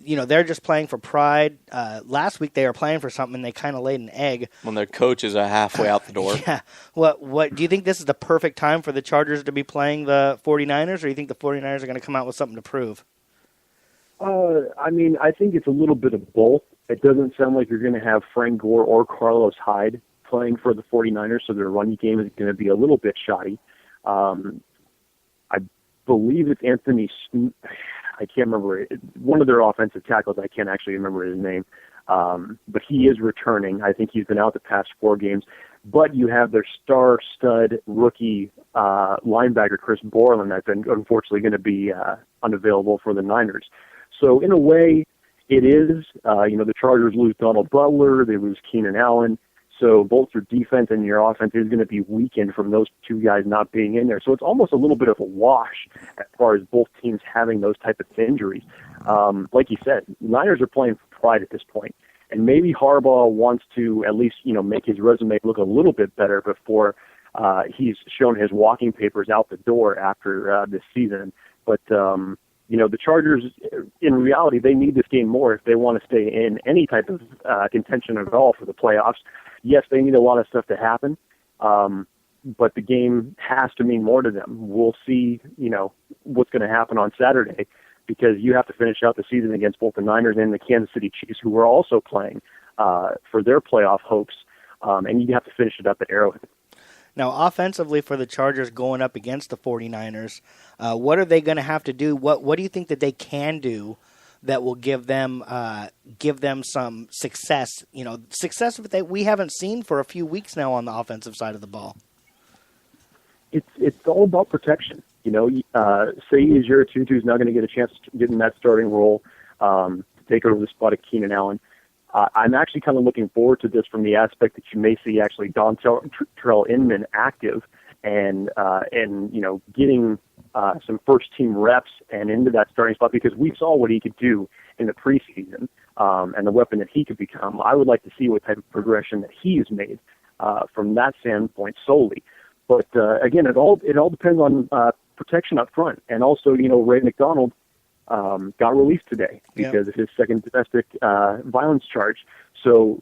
they're just playing for pride. Last week they were playing for something and they kind of laid an egg. When their coach is halfway out the door. Yeah. What do you think this is the perfect time for the Chargers to be playing the 49ers, or do you think the 49ers are going to come out with something to prove? I mean, I think it's a little bit of both. It doesn't sound like you're going to have Frank Gore or Carlos Hyde playing for the 49ers, so their running game is going to be a little bit shoddy. I believe it's Anthony I can't remember. One of their offensive tackles, I can't actually remember his name, but he is returning. I think he's been out the past 4 games. But you have their star-stud rookie linebacker, Chris Borland, that's unfortunately going to be unavailable for the Niners. So in a way, it is, the Chargers lose Donald Butler, they lose Keenan Allen. So both your defense and your offense is going to be weakened from those 2 guys not being in there. So it's almost a little bit of a wash as far as both teams having those type of injuries. Like you said, Niners are playing for pride at this point. And maybe Harbaugh wants to at least, make his resume look a little bit better before he's shown his walking papers out the door after this season. But, the Chargers, in reality, they need this game more if they want to stay in any type of contention at all for the playoffs. Yes, they need a lot of stuff to happen, but the game has to mean more to them. We'll see, what's going to happen on Saturday, because you have to finish out the season against both the Niners and the Kansas City Chiefs, who are also playing for their playoff hopes, and you have to finish it up at Arrowhead. Now, offensively for the Chargers going up against the 49ers, what are they going to have to do? What do you think that they can do that will give them some success? Success that we haven't seen for a few weeks now on the offensive side of the ball. It's all about protection. Say Ejiro Tutu is now going to get a chance to get in that starting role, to take over the spot of Keenan Allen. I'm actually kind of looking forward to this from the aspect that you may see actually Dontrell Inman active and getting some first-team reps and into that starting spot, because we saw what he could do in the preseason and the weapon that he could become. I would like to see what type of progression that he has made from that standpoint solely. But again, it all depends on protection up front, and also Ray McDonald got released today because of his second domestic violence charge. So,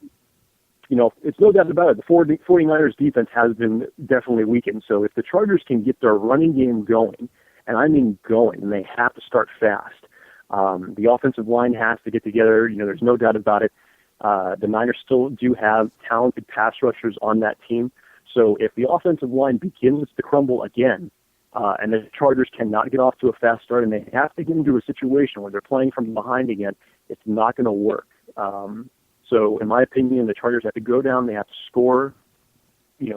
it's no doubt about it. The 49ers defense has been definitely weakened. So if the Chargers can get their running game going, and I mean going, and they have to start fast, the offensive line has to get together. There's no doubt about it. The Niners still do have talented pass rushers on that team. So if the offensive line begins to crumble again, and the Chargers cannot get off to a fast start, and they have to get into a situation where they're playing from behind again, it's not going to work. So in my opinion, the Chargers have to go down. They have to score, get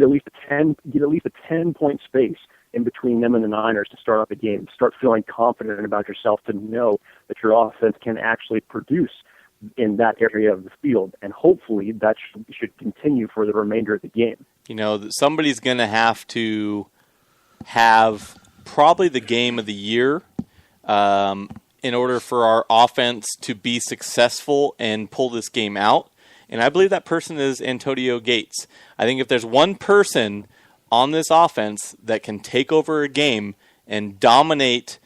at least a 10-point space in between them and the Niners to start off the game. Start feeling confident about yourself to know that your offense can actually produce in that area of the field, and hopefully that should continue for the remainder of the game. Somebody's going to have probably the game of the year in order for our offense to be successful and pull this game out. And I believe that person is Antonio Gates. I think if there's one person on this offense that can take over a game and dominate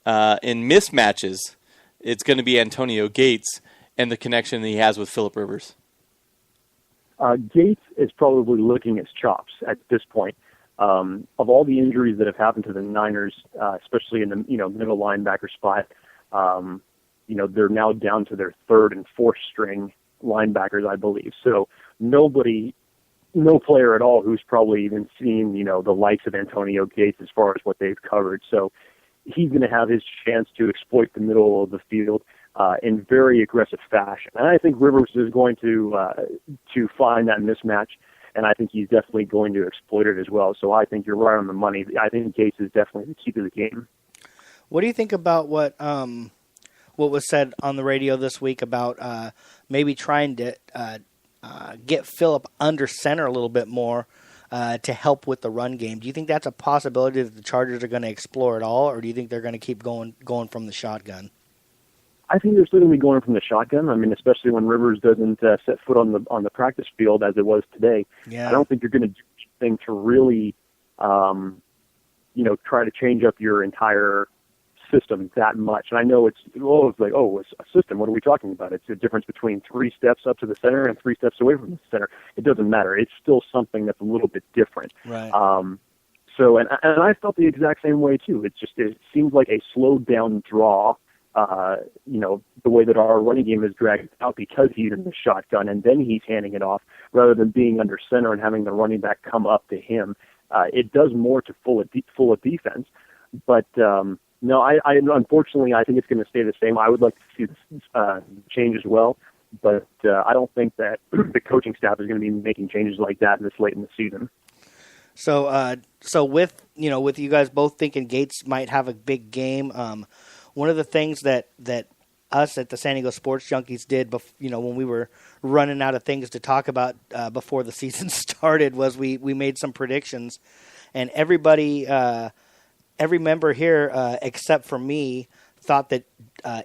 in mismatches, it's going to be Antonio Gates and the connection that he has with Phillip Rivers. Gates is probably licking his chops at this point. Of all the injuries that have happened to the Niners, especially in the middle linebacker spot, they're now down to their third and fourth string linebackers, I believe. So no player at all who's probably even seen the likes of Antonio Gates as far as what they've covered. So he's going to have his chance to exploit the middle of the field in very aggressive fashion, and I think Rivers is going to find that mismatch. And I think he's definitely going to exploit it as well. So I think you're right on the money. I think Gates is definitely the key to the game. What do you think about what was said on the radio this week about maybe trying to get Phillip under center a little bit more to help with the run game? Do you think that's a possibility that the Chargers are going to explore at all, or do you think they're going to keep going from the shotgun? I think they're still going to be going from the shotgun. I mean, especially when Rivers doesn't set foot on the practice field as it was today. Yeah. I don't think you're going to do anything to really, try to change up your entire system that much. And I know it's a system. What are we talking about? It's a difference between 3 steps up to the center and 3 steps away from the center. It doesn't matter. It's still something that's a little bit different. Right. So I felt the exact same way too. It seems like a slowed down draw. The way that our running game is dragged out because he's in the shotgun and then he's handing it off rather than being under center and having the running back come up to him. It does more to full a defense. But, no, I unfortunately, I think it's going to stay the same. I would like to see this change as well. But I don't think that the coaching staff is going to be making changes like that this late in the season. So with you guys both thinking Gates might have a big game, one of the things that us at the San Diego Sports Junkies did, when we were running out of things to talk about before the season started, was we made some predictions, and everybody, every member here except for me, thought that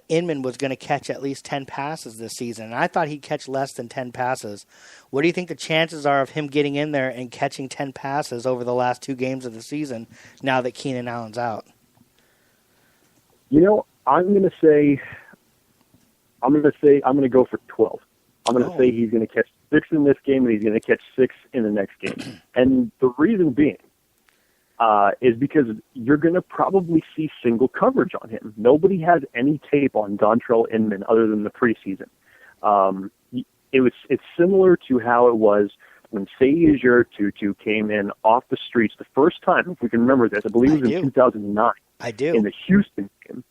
Inman was going to catch at least 10 passes this season, and I thought he'd catch less than 10 passes. What do you think the chances are of him getting in there and catching 10 passes over the last 2 games of the season now that Keenan Allen's out? I'm going to go for 12. I'm going to say he's going to catch 6 in this game, and he's going to catch 6 in the next game. And the reason being is because you're going to probably see single coverage on him. Nobody has any tape on Dontrell Inman other than the preseason. It's similar to how it was when Seizure Tutu came in off the streets the first time, if we can remember this. I believe it was in 2009. I do. In the Houston game.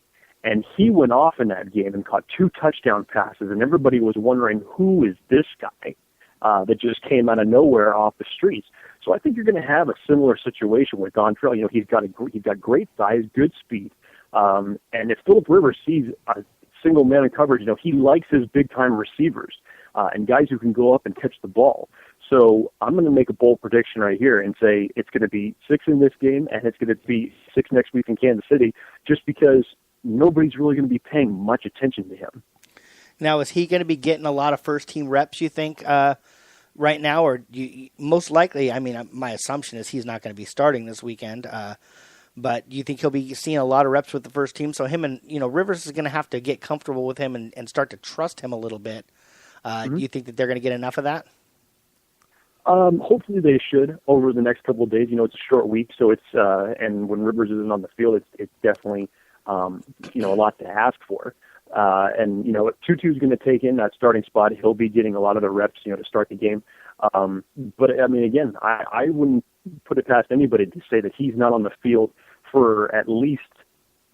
And he went off in that game and caught 2 touchdown passes, and everybody was wondering, who is this guy that just came out of nowhere off the streets? So I think you're going to have a similar situation with Dontrell. He's got great size, good speed, and if Phillip Rivers sees single man in coverage, he likes his big-time receivers and guys who can go up and catch the ball. So I'm going to make a bold prediction right here and say it's going to be 6 in this game, and it's going to be 6 next week in Kansas City, just because nobody's really going to be paying much attention to him. Now, is he going to be getting a lot of first-team reps, you think, right now? Or most likely, I mean, my assumption is he's not going to be starting this weekend. But do you think he'll be seeing a lot of reps with the first team? So him and, Rivers is going to have to get comfortable with him and start to trust him a little bit. Do you think that they're going to get enough of that? Hopefully they should over the next couple of days. It's a short week, so it's and when Rivers isn't on the field, it's definitely a lot to ask for. And Tutu's going to take in that starting spot. He'll be getting a lot of the reps, to start the game. But I mean, again, I wouldn't put it past anybody to say that he's not on the field for at least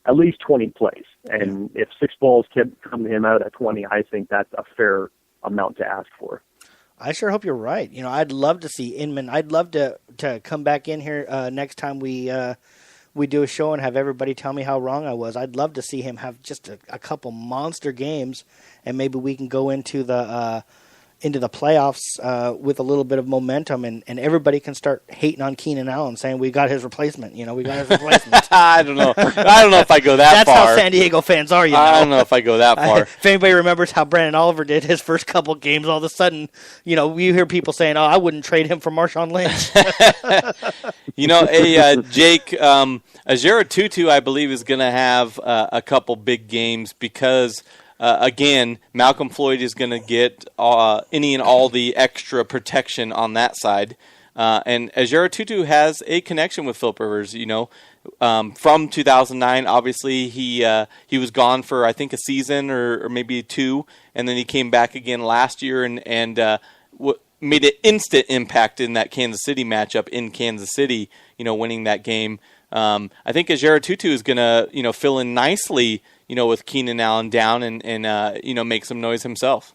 20 plays. And if 6 balls can come to him out at 20, I think that's a fair amount to ask for. I sure hope you're right. I'd love to see Inman. I'd love to come back in here next time we do a show and have everybody tell me how wrong I was. I'd love to see him have just a couple monster games, and maybe we can go into the playoffs with a little bit of momentum, and everybody can start hating on Keenan Allen, saying we got his replacement. We got his replacement. I don't know if I go that That's far. how San Diego fans are. I don't know if I go that far. If anybody remembers how Brandon Oliver did his first couple games, all of a sudden, we hear people saying, "Oh, I wouldn't trade him for Marshawn Lynch." Jake, Ajera Tutu, I believe, is going to have a couple big games because. Again, Malcolm Floyd is going to get any and all the extra protection on that side. And Ajera Tutu has a connection with Philip Rivers, from 2009. Obviously, he was gone for, I think, a season or maybe 2, and then he came back again last year and made an instant impact in that Kansas City matchup in Kansas City, winning that game. I think Ajera Tutu is going to, fill in nicely, with Keenan Allen down and make some noise himself.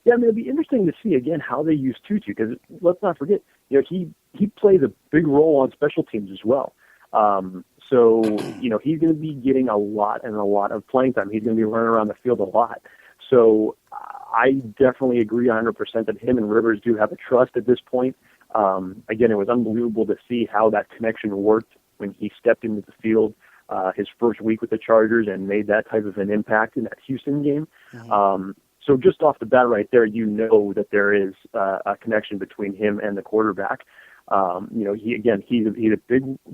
Yeah, I mean, it'll be interesting to see, again, how they use Tutu, because let's not forget, he plays a big role on special teams as well. So, he's going to be getting a lot of playing time. He's going to be running around the field a lot. So I definitely agree 100% that him and Rivers do have a trust at this point. Again, it was unbelievable to see how that connection worked when he stepped into the field his first week with the Chargers and made that type of an impact in that Houston game. Mm-hmm. So just off the bat right there, that there is a connection between him and the quarterback. He's a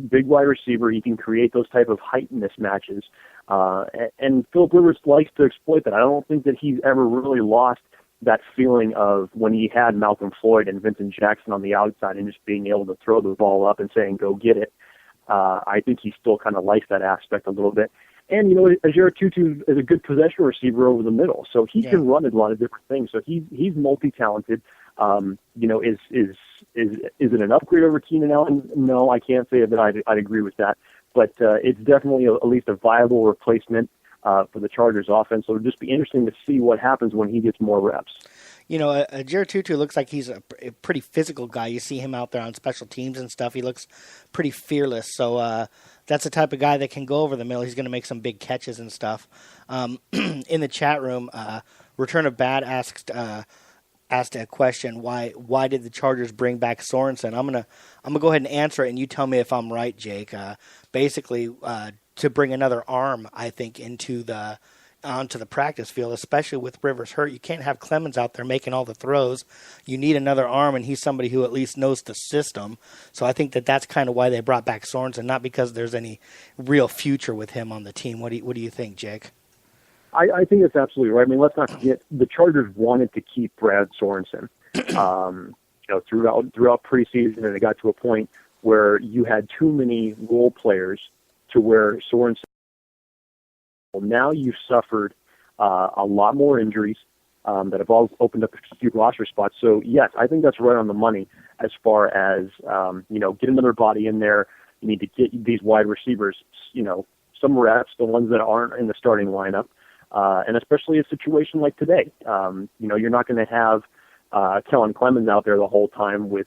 big wide receiver. He can create those type of height mismatches. And Philip Rivers likes to exploit that. I don't think that he's ever really lost that feeling of when he had Malcolm Floyd and Vincent Jackson on the outside and just being able to throw the ball up and saying, go get it. I think he still kind of likes that aspect a little bit. And, Ajera Tutu is a good possession receiver over the middle, so he can run a lot of different things. So he's multi-talented. Is it an upgrade over Keenan Allen? No, I can't say that I'd agree with that. But it's definitely at least a viable replacement for the Chargers offense. So it'll just be interesting to see what happens when he gets more reps. Ajera Tutu looks like he's a pretty physical guy. You see him out there on special teams and stuff. He looks pretty fearless. So that's the type of guy that can go over the middle. He's going to make some big catches and stuff. In the chat room, Return of Bad asked a question: Why did the Chargers bring back Sorensen? I'm gonna go ahead and answer it, and you tell me if I'm right, Jake. Basically, to bring another arm, I think, onto the practice field, especially with Rivers hurt. You can't have Clemens out there making all the throws. You need another arm, and he's somebody who at least knows the system. So I think that's kind of why they brought back Sorensen, not because there's any real future with him on the team. What do you think, Jake? I think that's absolutely right. I mean, let's not forget the Chargers wanted to keep Brad Sorensen. Throughout preseason, and it got to a point where you had too many role players to where Sorensen. Now you've suffered a lot more injuries that have all opened up a few roster spots. So, yes, I think that's right on the money as far as, get another body in there. You need to get these wide receivers, some reps, the ones that aren't in the starting lineup, and especially a situation like today. You're not going to have Kellen Clemens out there the whole time with,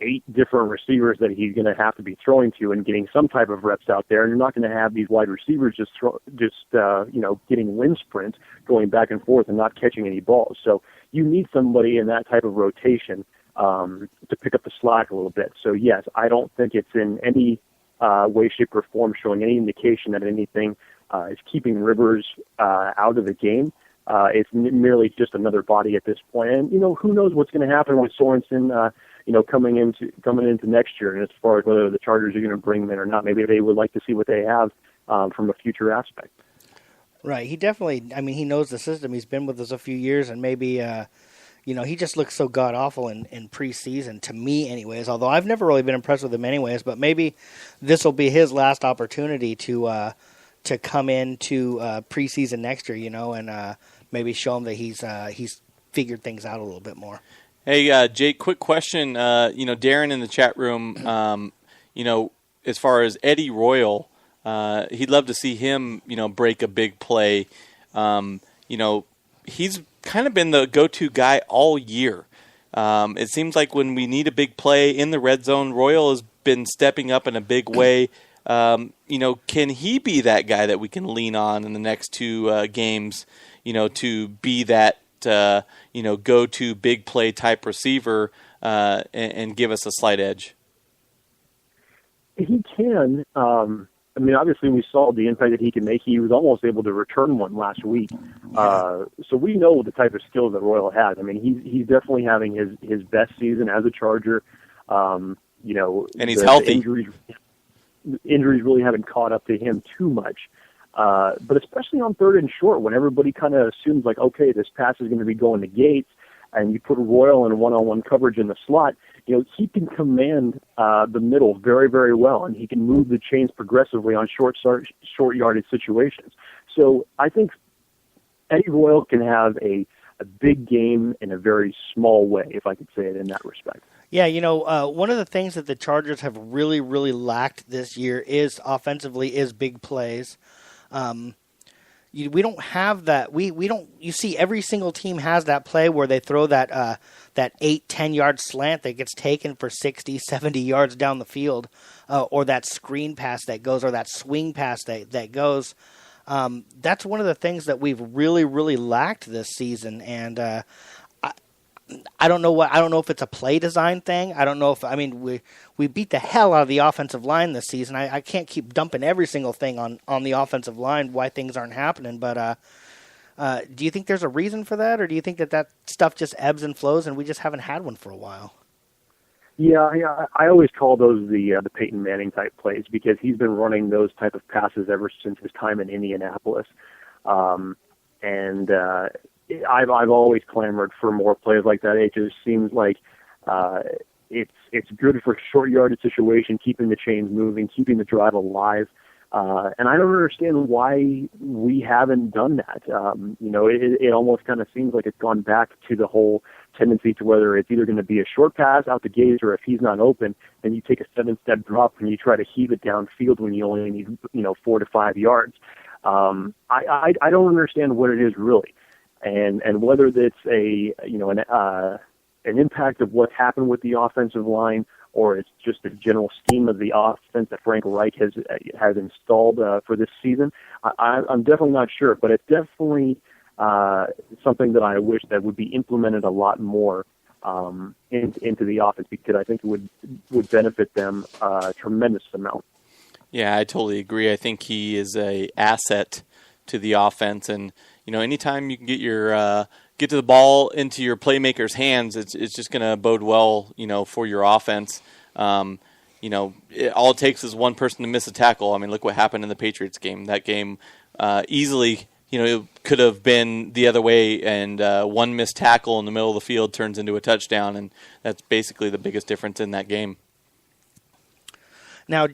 8 different receivers that he's going to have to be throwing to and getting some type of reps out there. And you're not going to have these wide receivers just getting wind sprints, going back and forth and not catching any balls. So you need somebody in that type of rotation to pick up the slack a little bit. So yes, I don't think it's in any way, shape, or form showing any indication that anything is keeping Rivers out of the game. It's merely just another body at this point. And, who knows what's going to happen with Sorensen, coming into next year. And as far as whether the Chargers are going to bring him in or not, maybe they would like to see what they have from a future aspect. Right. He definitely, he knows the system. He's been with us a few years, and maybe, he just looks so god-awful in preseason, to me anyways, although I've never really been impressed with him anyways, but maybe this will be his last opportunity to come into preseason next year, and maybe show him that he's figured things out a little bit more. Hey, Jake, quick question. Darren in the chat room, as far as Eddie Royal, he'd love to see him, break a big play. He's kind of been the go-to guy all year. It seems like when we need a big play in the red zone, Royal has been stepping up in a big way. Can he be that guy that we can lean on in the next 2 games, to be that, go-to big play type receiver and give us a slight edge? He can. Obviously we saw the impact that he can make. He was almost able to return one last week. So we know the type of skills that Royal has. He's definitely having his best season as a Charger. And he's healthy. Injuries really haven't caught up to him too much. But especially on 3rd and short, when everybody kind of assumes like, okay, this pass is going to be going to Gates, and you put Royal in one-on-one coverage in the slot, he can command the middle very, very well, and he can move the chains progressively on short yardage situations. So I think Eddie Royal can have a big game in a very small way, if I could say it in that respect. Yeah, one of the things that the Chargers have really, really lacked this year is offensively is big plays. We don't have that. We don't. You see, every single team has that play where they throw that 8-10 yard slant that gets taken for 60, 70 yards down the field, or that screen pass that goes, or that swing pass that goes. That's one of the things that we've really, really lacked this season, and I don't know if it's a play design thing. I don't know if we beat the hell out of the offensive line this season. I can't keep dumping every single thing on the offensive line why things aren't happening. But do you think there's a reason for that, or do you think that stuff just ebbs and flows and we just haven't had one for a while? Yeah, I always call those the Peyton Manning type plays, because he's been running those type of passes ever since his time in Indianapolis, and I've always clamored for more plays like that. It just seems like it's good for short yardage situation, keeping the chains moving, keeping the drive alive. And I don't understand why we haven't done that. It almost kind of seems like it's gone back to the whole tendency to whether it's either going to be a short pass out the gate, or if he's not open, then you take a 7-step drop and you try to heave it downfield when you only need 4 to 5 yards. I don't understand what it is really. And whether it's an impact of what's happened with the offensive line, or it's just the general scheme of the offense that Frank Reich has installed for this season, I'm definitely not sure. But it's definitely something that I wish that would be implemented a lot more into the offense, because I think it would benefit them a tremendous amount. Yeah, I totally agree. I think he is a asset to the offense, and anytime you can get to the ball into your playmaker's hands, it's just going to bode well, for your offense. All it takes is one person to miss a tackle. Look what happened in the Patriots game. That game easily, it could have been the other way, and one missed tackle in the middle of the field turns into a touchdown, and that's basically the biggest difference in that game. Now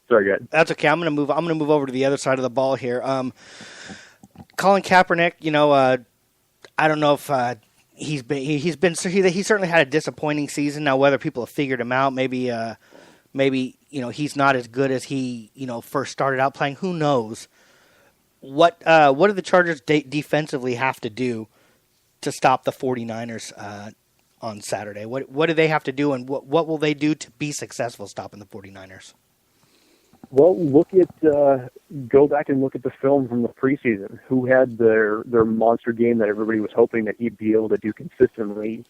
Sorry, go ahead. That's okay. I'm going to move over to the other side of the ball here. Colin Kaepernick, I don't know if he certainly had a disappointing season. Now, whether people have figured him out, maybe he's not as good as he first started out playing. Who knows? What do the Chargers defensively have to do to stop the 49ers on Saturday? What do they have to do, and what will they do to be successful stopping the 49ers? Well, go back and look at the film from the preseason. Who had their monster game that everybody was hoping that he'd be able to do consistently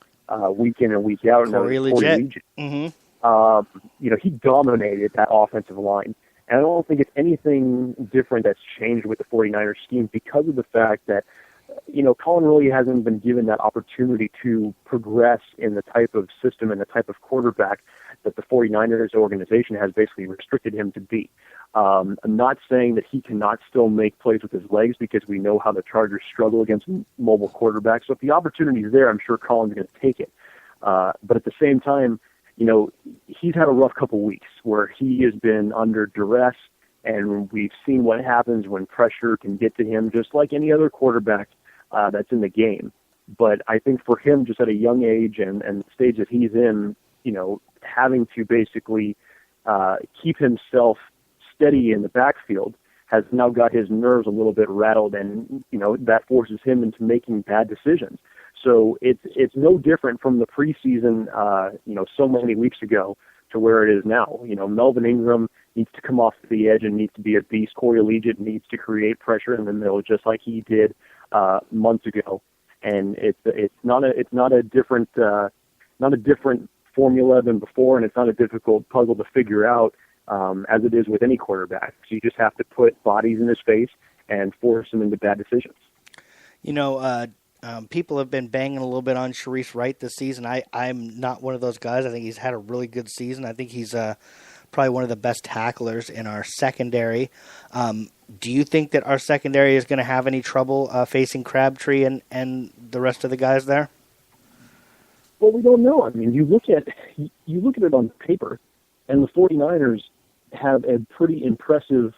week in and week out? Corey Legit. He dominated that offensive line. And I don't think it's anything different that's changed with the 49ers scheme because of the fact that, Colin really hasn't been given that opportunity to progress in the type of system and the type of quarterback that the 49ers organization has basically restricted him to be. I'm not saying that he cannot still make plays with his legs because we know how the Chargers struggle against mobile quarterbacks. So if the opportunity is there, I'm sure Colin's going to take it. But at the same time, he's had a rough couple weeks where he has been under duress, and we've seen what happens when pressure can get to him, just like any other quarterback that's in the game. But I think for him, just at a young age and the stage that he's in, having to basically keep himself steady in the backfield has now got his nerves a little bit rattled, and that forces him into making bad decisions. So it's no different from the preseason, so many weeks ago to where it is now. Melvin Ingram needs to come off the edge and needs to be a beast. Corey Legit needs to create pressure in the middle, just like he did months ago. And it's not a different formula than before, and it's not a difficult puzzle to figure out as it is with any quarterback. So you just have to put bodies in his face and force him into bad decisions. People have been banging a little bit on Sharice Wright this season. I'm not one of those guys. I think he's had a really good season. I think he's probably one of the best tacklers in our secondary. Do you think that our secondary is going to have any trouble facing Crabtree and the rest of the guys there? Well, we don't know. I mean, you look at it on paper, and the 49ers have a pretty impressive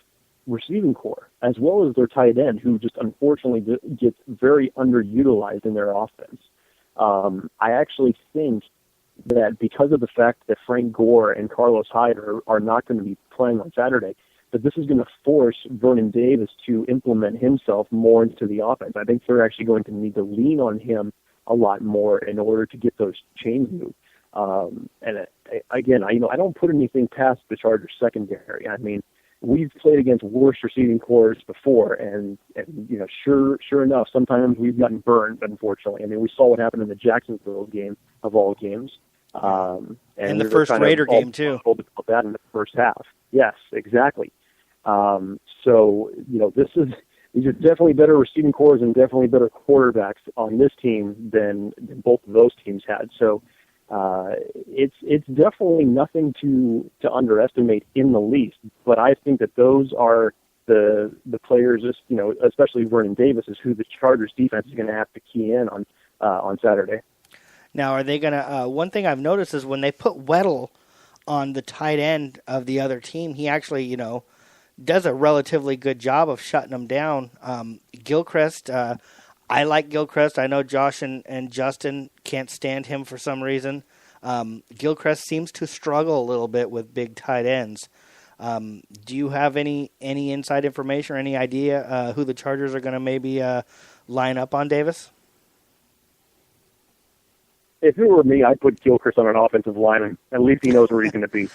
receiving core, as well as their tight end, who just unfortunately gets very underutilized in their offense. I actually think that because of the fact that Frank Gore and Carlos Hyde are not going to be playing on Saturday, that this is going to force Vernon Davis to implement himself more into the offense. I think they're actually going to need to lean on him a lot more in order to get those chains moved. I don't put anything past the Chargers secondary. I mean, we've played against worse receiving corps before, and sure enough, sometimes we've gotten burned, unfortunately. I mean, we saw what happened in the Jacksonville game, of all games. And the first Raider game, too. About that in the first half. Yes, exactly. These are definitely better receiving corps and definitely better quarterbacks on this team than both of those teams had. So it's definitely nothing to underestimate in the least. But I think that those are the players, especially Vernon Davis, is who the Chargers defense is going to have to key in on Saturday. Now, are they going to? One thing I've noticed is when they put Weddle on the tight end of the other team, he actually, does a relatively good job of shutting them down. Gilchrist, I like Gilchrist. I know Josh and Justin can't stand him for some reason. Gilchrist seems to struggle a little bit with big tight ends. Do you have any inside information or any idea who the Chargers are going to maybe line up on Davis? If it were me, I'd put Gilchrist on an offensive line, and at least he knows where he's going to be.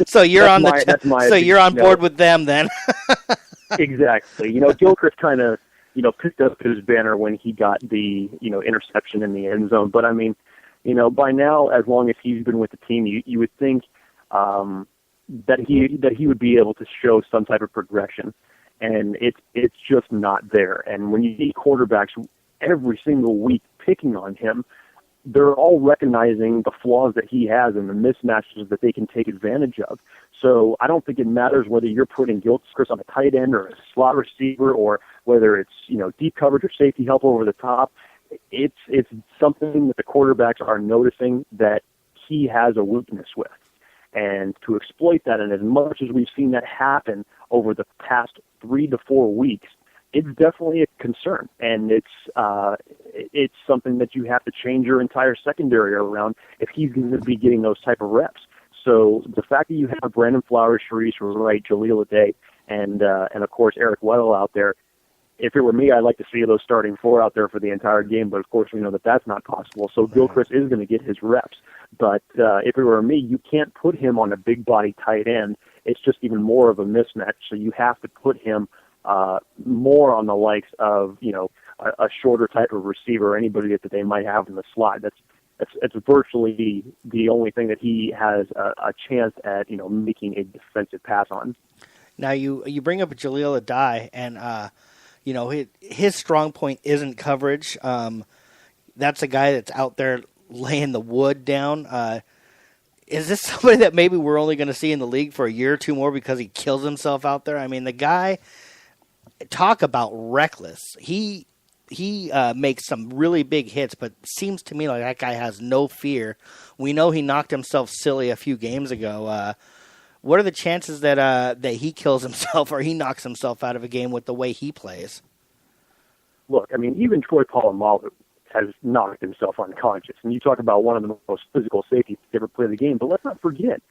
So you're on you're on board with them then. Exactly. Gilchrist kind of picked up his banner when he got the interception in the end zone. But I mean, by now, as long as he's been with the team, you would think that he would be able to show some type of progression, and it's just not there. And when you see quarterbacks every single week picking on him, they're all recognizing the flaws that he has and the mismatches that they can take advantage of. So I don't think it matters whether you're putting Gilchrist on a tight end or a slot receiver, or whether it's deep coverage or safety help over the top. It's something that the quarterbacks are noticing that he has a weakness with, and to exploit that. And as much as we've seen that happen over the past 3 to 4 weeks, it's definitely a concern, and it's something that you have to change your entire secondary around if he's going to be getting those type of reps. So the fact that you have Brandon Flowers, Sharice Wright, Jaleel Aday, and of course Eric Weddle out there, if it were me, I'd like to see those starting four out there for the entire game, but of course we know that that's not possible. So Gilchrist is going to get his reps. But if it were me, you can't put him on a big body tight end. It's just even more of a mismatch. So you have to put him more on the likes of, a shorter type of receiver or anybody that they might have in the slot. It's virtually the only thing that he has a chance at, making a defensive pass on. Now you bring up Jaleel Adai, and his strong point isn't coverage. That's a guy that's out there laying the wood down. Is this somebody that maybe we're only going to see in the league for a year or two more because he kills himself out there? I mean, the guy, talk about reckless. He makes some really big hits, but seems to me like that guy has no fear. We know he knocked himself silly a few games ago. What are the chances that he kills himself or he knocks himself out of a game with the way he plays? Look, I mean, even Troy Polamalu has knocked himself unconscious. And you talk about one of the most physical safeties to ever play the game, but let's not forget,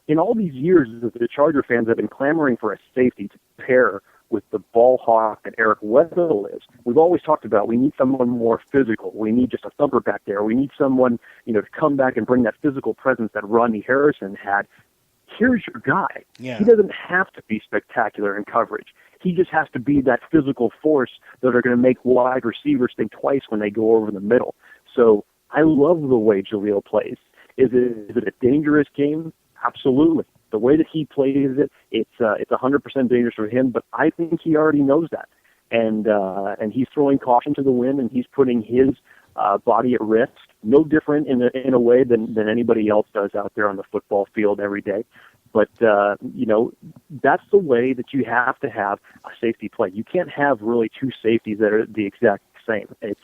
in all these years, the Charger fans have been clamoring for a safety to pair with the ball hawk that Eric Weddle is. We've always talked about we need someone more physical. We need just a thumper back there. We need someone, to come back and bring that physical presence that Rodney Harrison had. Here's your guy. Yeah. He doesn't have to be spectacular in coverage. He just has to be that physical force that are going to make wide receivers think twice when they go over the middle. So I love the way Jaleel plays. Is it a dangerous game? Absolutely. The way that he plays it, it's 100% dangerous for him, but I think he already knows that. And he's throwing caution to the wind, and he's putting his body at risk, no different in a way than anybody else does out there on the football field every day. But, that's the way that you have to have a safety play. You can't have really two safeties that are the exact same. It's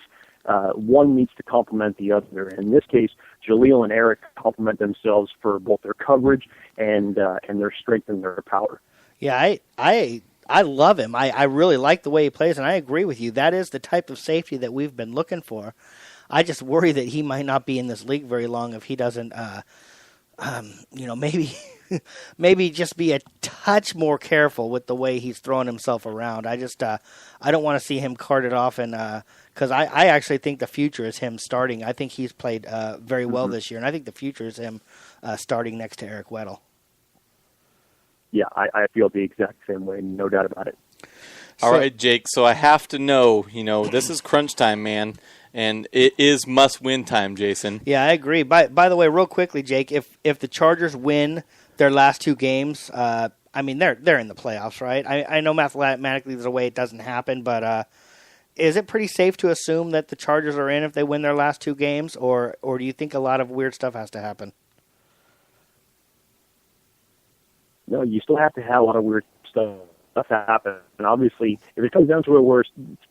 one needs to complement the other. In this case, Jaleel and Eric complement themselves for both their coverage and their strength and their power. Yeah, I love him. I really like the way he plays, and I agree with you. That is the type of safety that we've been looking for. I just worry that he might not be in this league very long if he doesn't, maybe just be a touch more careful with the way he's throwing himself around. I just, I don't want to see him carted off, and because I actually think the future is him starting. I think he's played very well this year, and I think the future is him starting next to Eric Weddle. Yeah, I feel the exact same way, no doubt about it. All right, Jake, so I have to know, this is crunch time, man, and it is must-win time, Jason. Yeah, I agree. By the way, real quickly, Jake, if the Chargers win their last two games, they're in the playoffs, right? I know mathematically there's a way it doesn't happen, but is it pretty safe to assume that the Chargers are in if they win their last two games, or do you think a lot of weird stuff has to happen? No, you still have to have a lot of weird stuff happen. And obviously, if it comes down to it where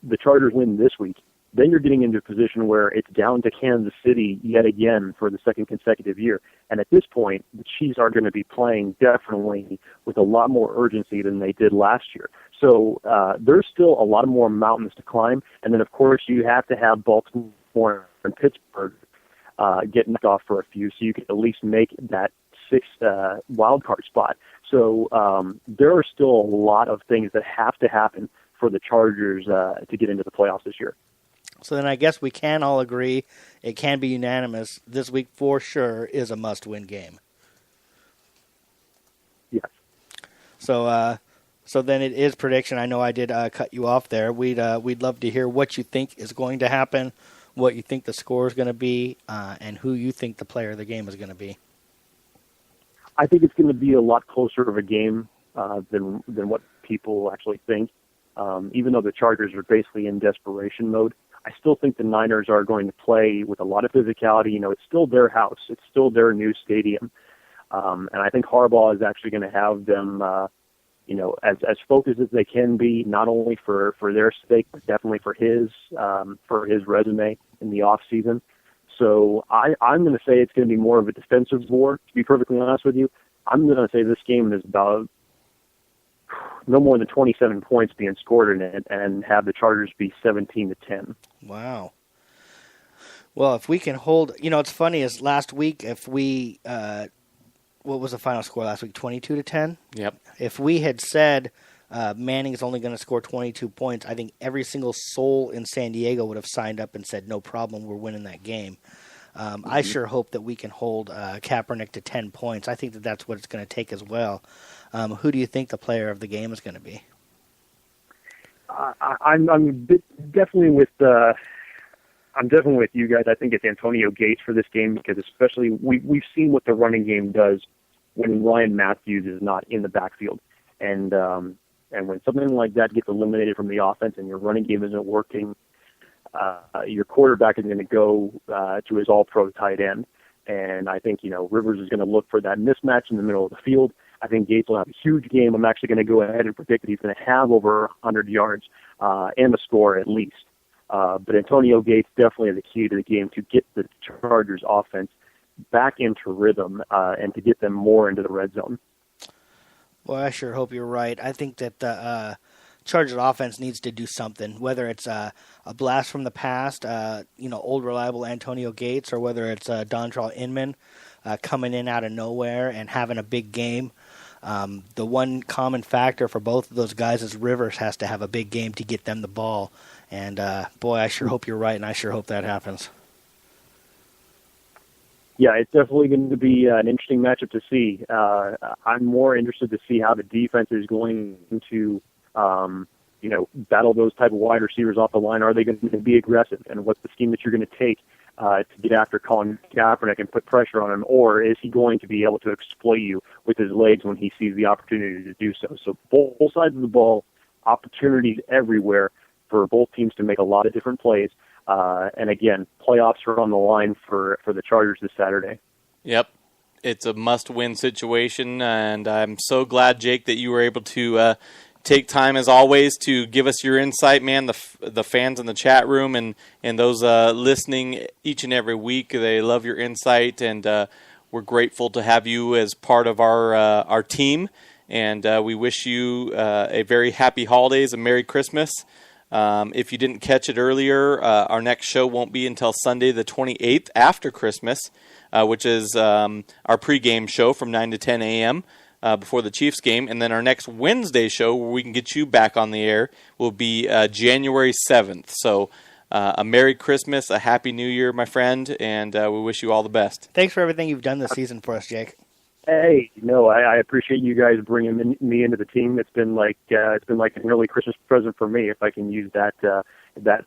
the Chargers win this week, then you're getting into a position where it's down to Kansas City yet again for the second consecutive year. And at this point, the Chiefs are going to be playing definitely with a lot more urgency than they did last year. So there's still a lot more mountains to climb. And then, of course, you have to have Baltimore and Pittsburgh get knocked off for a few so you can at least make that sixth wild card spot. So there are still a lot of things that have to happen for the Chargers to get into the playoffs this year. So then I guess we can all agree, it can be unanimous, this week for sure is a must-win game. Yes. So then it is prediction. I know I did cut you off there. We'd love to hear what you think is going to happen, what you think the score is going to be, and who you think the player of the game is going to be. I think it's going to be a lot closer of a game than what people actually think. Even though the Chargers are basically in desperation mode, I still think the Niners are going to play with a lot of physicality. It's still their house. It's still their new stadium. And I think Harbaugh is actually going to have them, as focused as they can be, not only for their sake, but definitely for his resume in the off season. So I'm going to say it's going to be more of a defensive war, to be perfectly honest with you. I'm going to say this game is about no more than 27 points being scored in it and have the Chargers be 17-10. Wow. Well, if we can hold, it's funny is last week, if we, what was the final score last week? 22-10? Yep. If we had said Manning's only going to score 22 points, I think every single soul in San Diego would have signed up and said, no problem, we're winning that game. I sure hope that we can hold Kaepernick to 10 points. I think that that's what it's going to take as well. Who do you think the player of the game is going to be? I'm definitely with you guys. I think it's Antonio Gates for this game because especially we've seen what the running game does when Ryan Matthews is not in the backfield, and when something like that gets eliminated from the offense and your running game isn't working, your quarterback is going to go to his all-pro tight end, and I think Rivers is going to look for that mismatch in the middle of the field. I think Gates will have a huge game. I'm actually going to go ahead and predict that he's going to have over 100 yards and a score at least. But Antonio Gates definitely has the key to the game to get the Chargers offense back into rhythm and to get them more into the red zone. Well, I sure hope you're right. I think that the Chargers offense needs to do something, whether it's a blast from the past, old reliable Antonio Gates, or whether it's Dontrell Inman coming in out of nowhere and having a big game. The one common factor for both of those guys is Rivers has to have a big game to get them the ball. And, boy, I sure hope you're right, and I sure hope that happens. Yeah, it's definitely going to be an interesting matchup to see. I'm more interested to see how the defense is going to, battle those type of wide receivers off the line. Are they going to be aggressive? And what's the scheme that you're going to take to get after Colin Kaepernick and put pressure on him? Or is he going to be able to exploit you with his legs when he sees the opportunity to do so? So both sides of the ball, opportunities everywhere for both teams to make a lot of different plays. And again, playoffs are on the line for the Chargers this Saturday. Yep. It's a must-win situation, and I'm so glad, Jake, that you were able to take time, as always, to give us your insight, man. The fans in the chat room and those listening each and every week, they love your insight, and we're grateful to have you as part of our team. And we wish you a very happy holidays, a Merry Christmas. If you didn't catch it earlier, our next show won't be until Sunday the 28th after Christmas, which is our pregame show from 9 to 10 a.m. Before the Chiefs game. And then our next Wednesday show, where we can get you back on the air, will be January 7th. So a Merry Christmas, a Happy New Year, my friend, and we wish you all the best. Thanks for everything you've done this season for us, Jake. Hey, I appreciate you guys bringing me into the team. It's been like an early Christmas present for me, if I can use that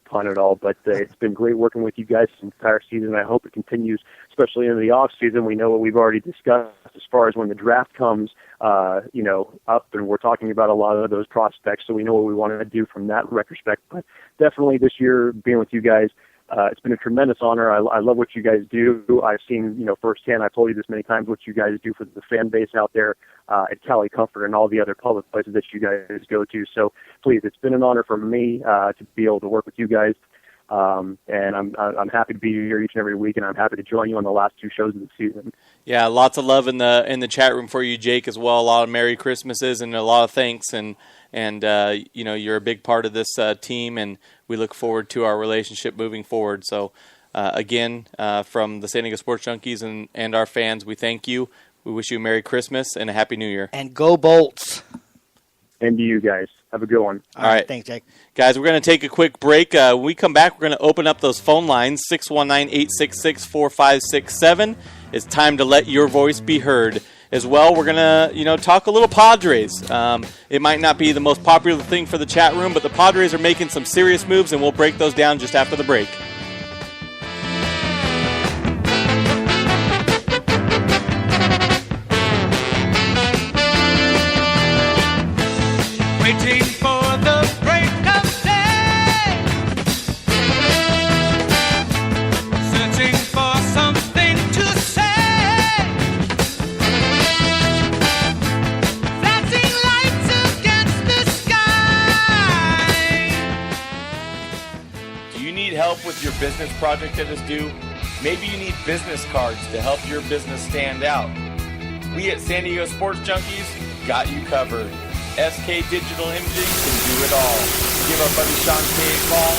pun at all. But it's been great working with you guys this entire season. I hope it continues, especially into the off season. We know what we've already discussed as far as when the draft comes, up, and we're talking about a lot of those prospects. So we know what we want to do from that retrospect. But definitely this year, being with you guys, it's been a tremendous honor. I love what you guys do. I've seen, firsthand, I've told you this many times, what you guys do for the fan base out there at Cali Comfort and all the other public places that you guys go to. So please, it's been an honor for me to be able to work with you guys. And I'm happy to be here each and every week, and I'm happy to join you on the last two shows of the season. Yeah, lots of love in the chat room for you, Jake, as well. A lot of Merry Christmases and a lot of thanks, and you're a big part of this team, and we look forward to our relationship moving forward. So, again, from the San Diego Sports Junkies and our fans, we thank you. We wish you a Merry Christmas and a Happy New Year. And go Bolts. And to you guys. Have a good one. All right. Thanks, Jake. Guys, we're going to take a quick break. When we come back, we're going to open up those phone lines, 619-866-4567. It's time to let your voice be heard. As well, we're going to, talk a little Padres. It might not be the most popular thing for the chat room, but the Padres are making some serious moves, and we'll break those down just after the break. Waiting for the break of day, searching for something to say, flashing lights against the sky. Do you need help with your business project that is due? Maybe you need business cards to help your business stand out. We at San Diego Sports Junkies got you covered. SK Digital Imaging can do it all. Give our buddy Sean K a call,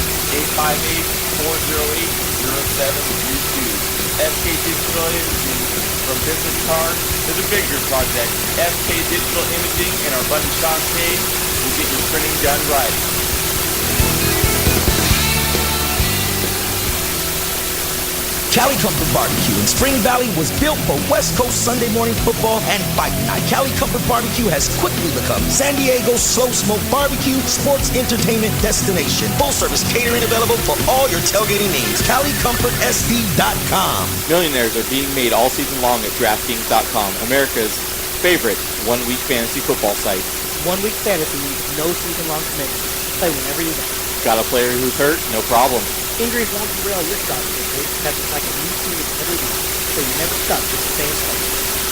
858-408-0732. SK Digital Imaging, from business cards to the bigger project. SK Digital Imaging and our buddy Sean K We'll get your printing done right. Cali Comfort Barbecue in Spring Valley was built for West Coast Sunday morning football and fight night. Cali Comfort Barbecue has quickly become San Diego's slow smoke barbecue sports entertainment destination. Full service catering available for all your tailgating needs. CaliComfortSD.com. Millionaires are being made all season long at DraftKings.com, America's favorite one-week fantasy football site. 1 week fantasy means no season-long commitment. Play whenever you want. Got a player who's hurt? No problem. Injuries won't derail your start because it's like a new season every week, so you're never stuck with the same player.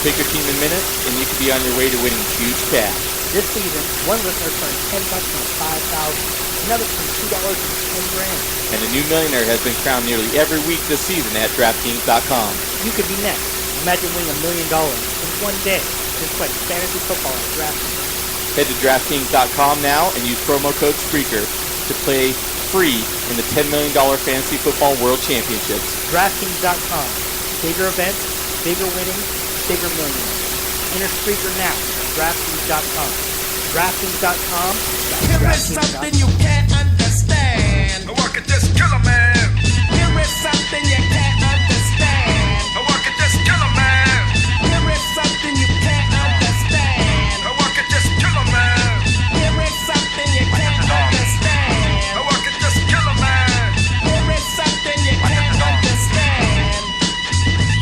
Pick your team in minutes, and you could be on your way to winning huge cash. This season, one listener turned $10 from $5,000, another turned $2 from $10,000. And a new millionaire has been crowned nearly every week this season at DraftKings.com. You could be next. Imagine winning $1 million in one day. Just play fantasy football at DraftKings. Head to DraftKings.com now and use promo code Spreaker to play free in the $10 million Fantasy Football World Championships. DraftKings.com. Bigger events, bigger winnings, bigger millionaires. Enter Spreaker now. DraftKings.com. DraftKings.com. Here is something you can't understand. Work at this killer man. Here is something you can't understand. Work at this killer man. Here is something you can't understand. Work at this killer man. Here is something you can't understand. Work at this killer man. Here is something you can't understand.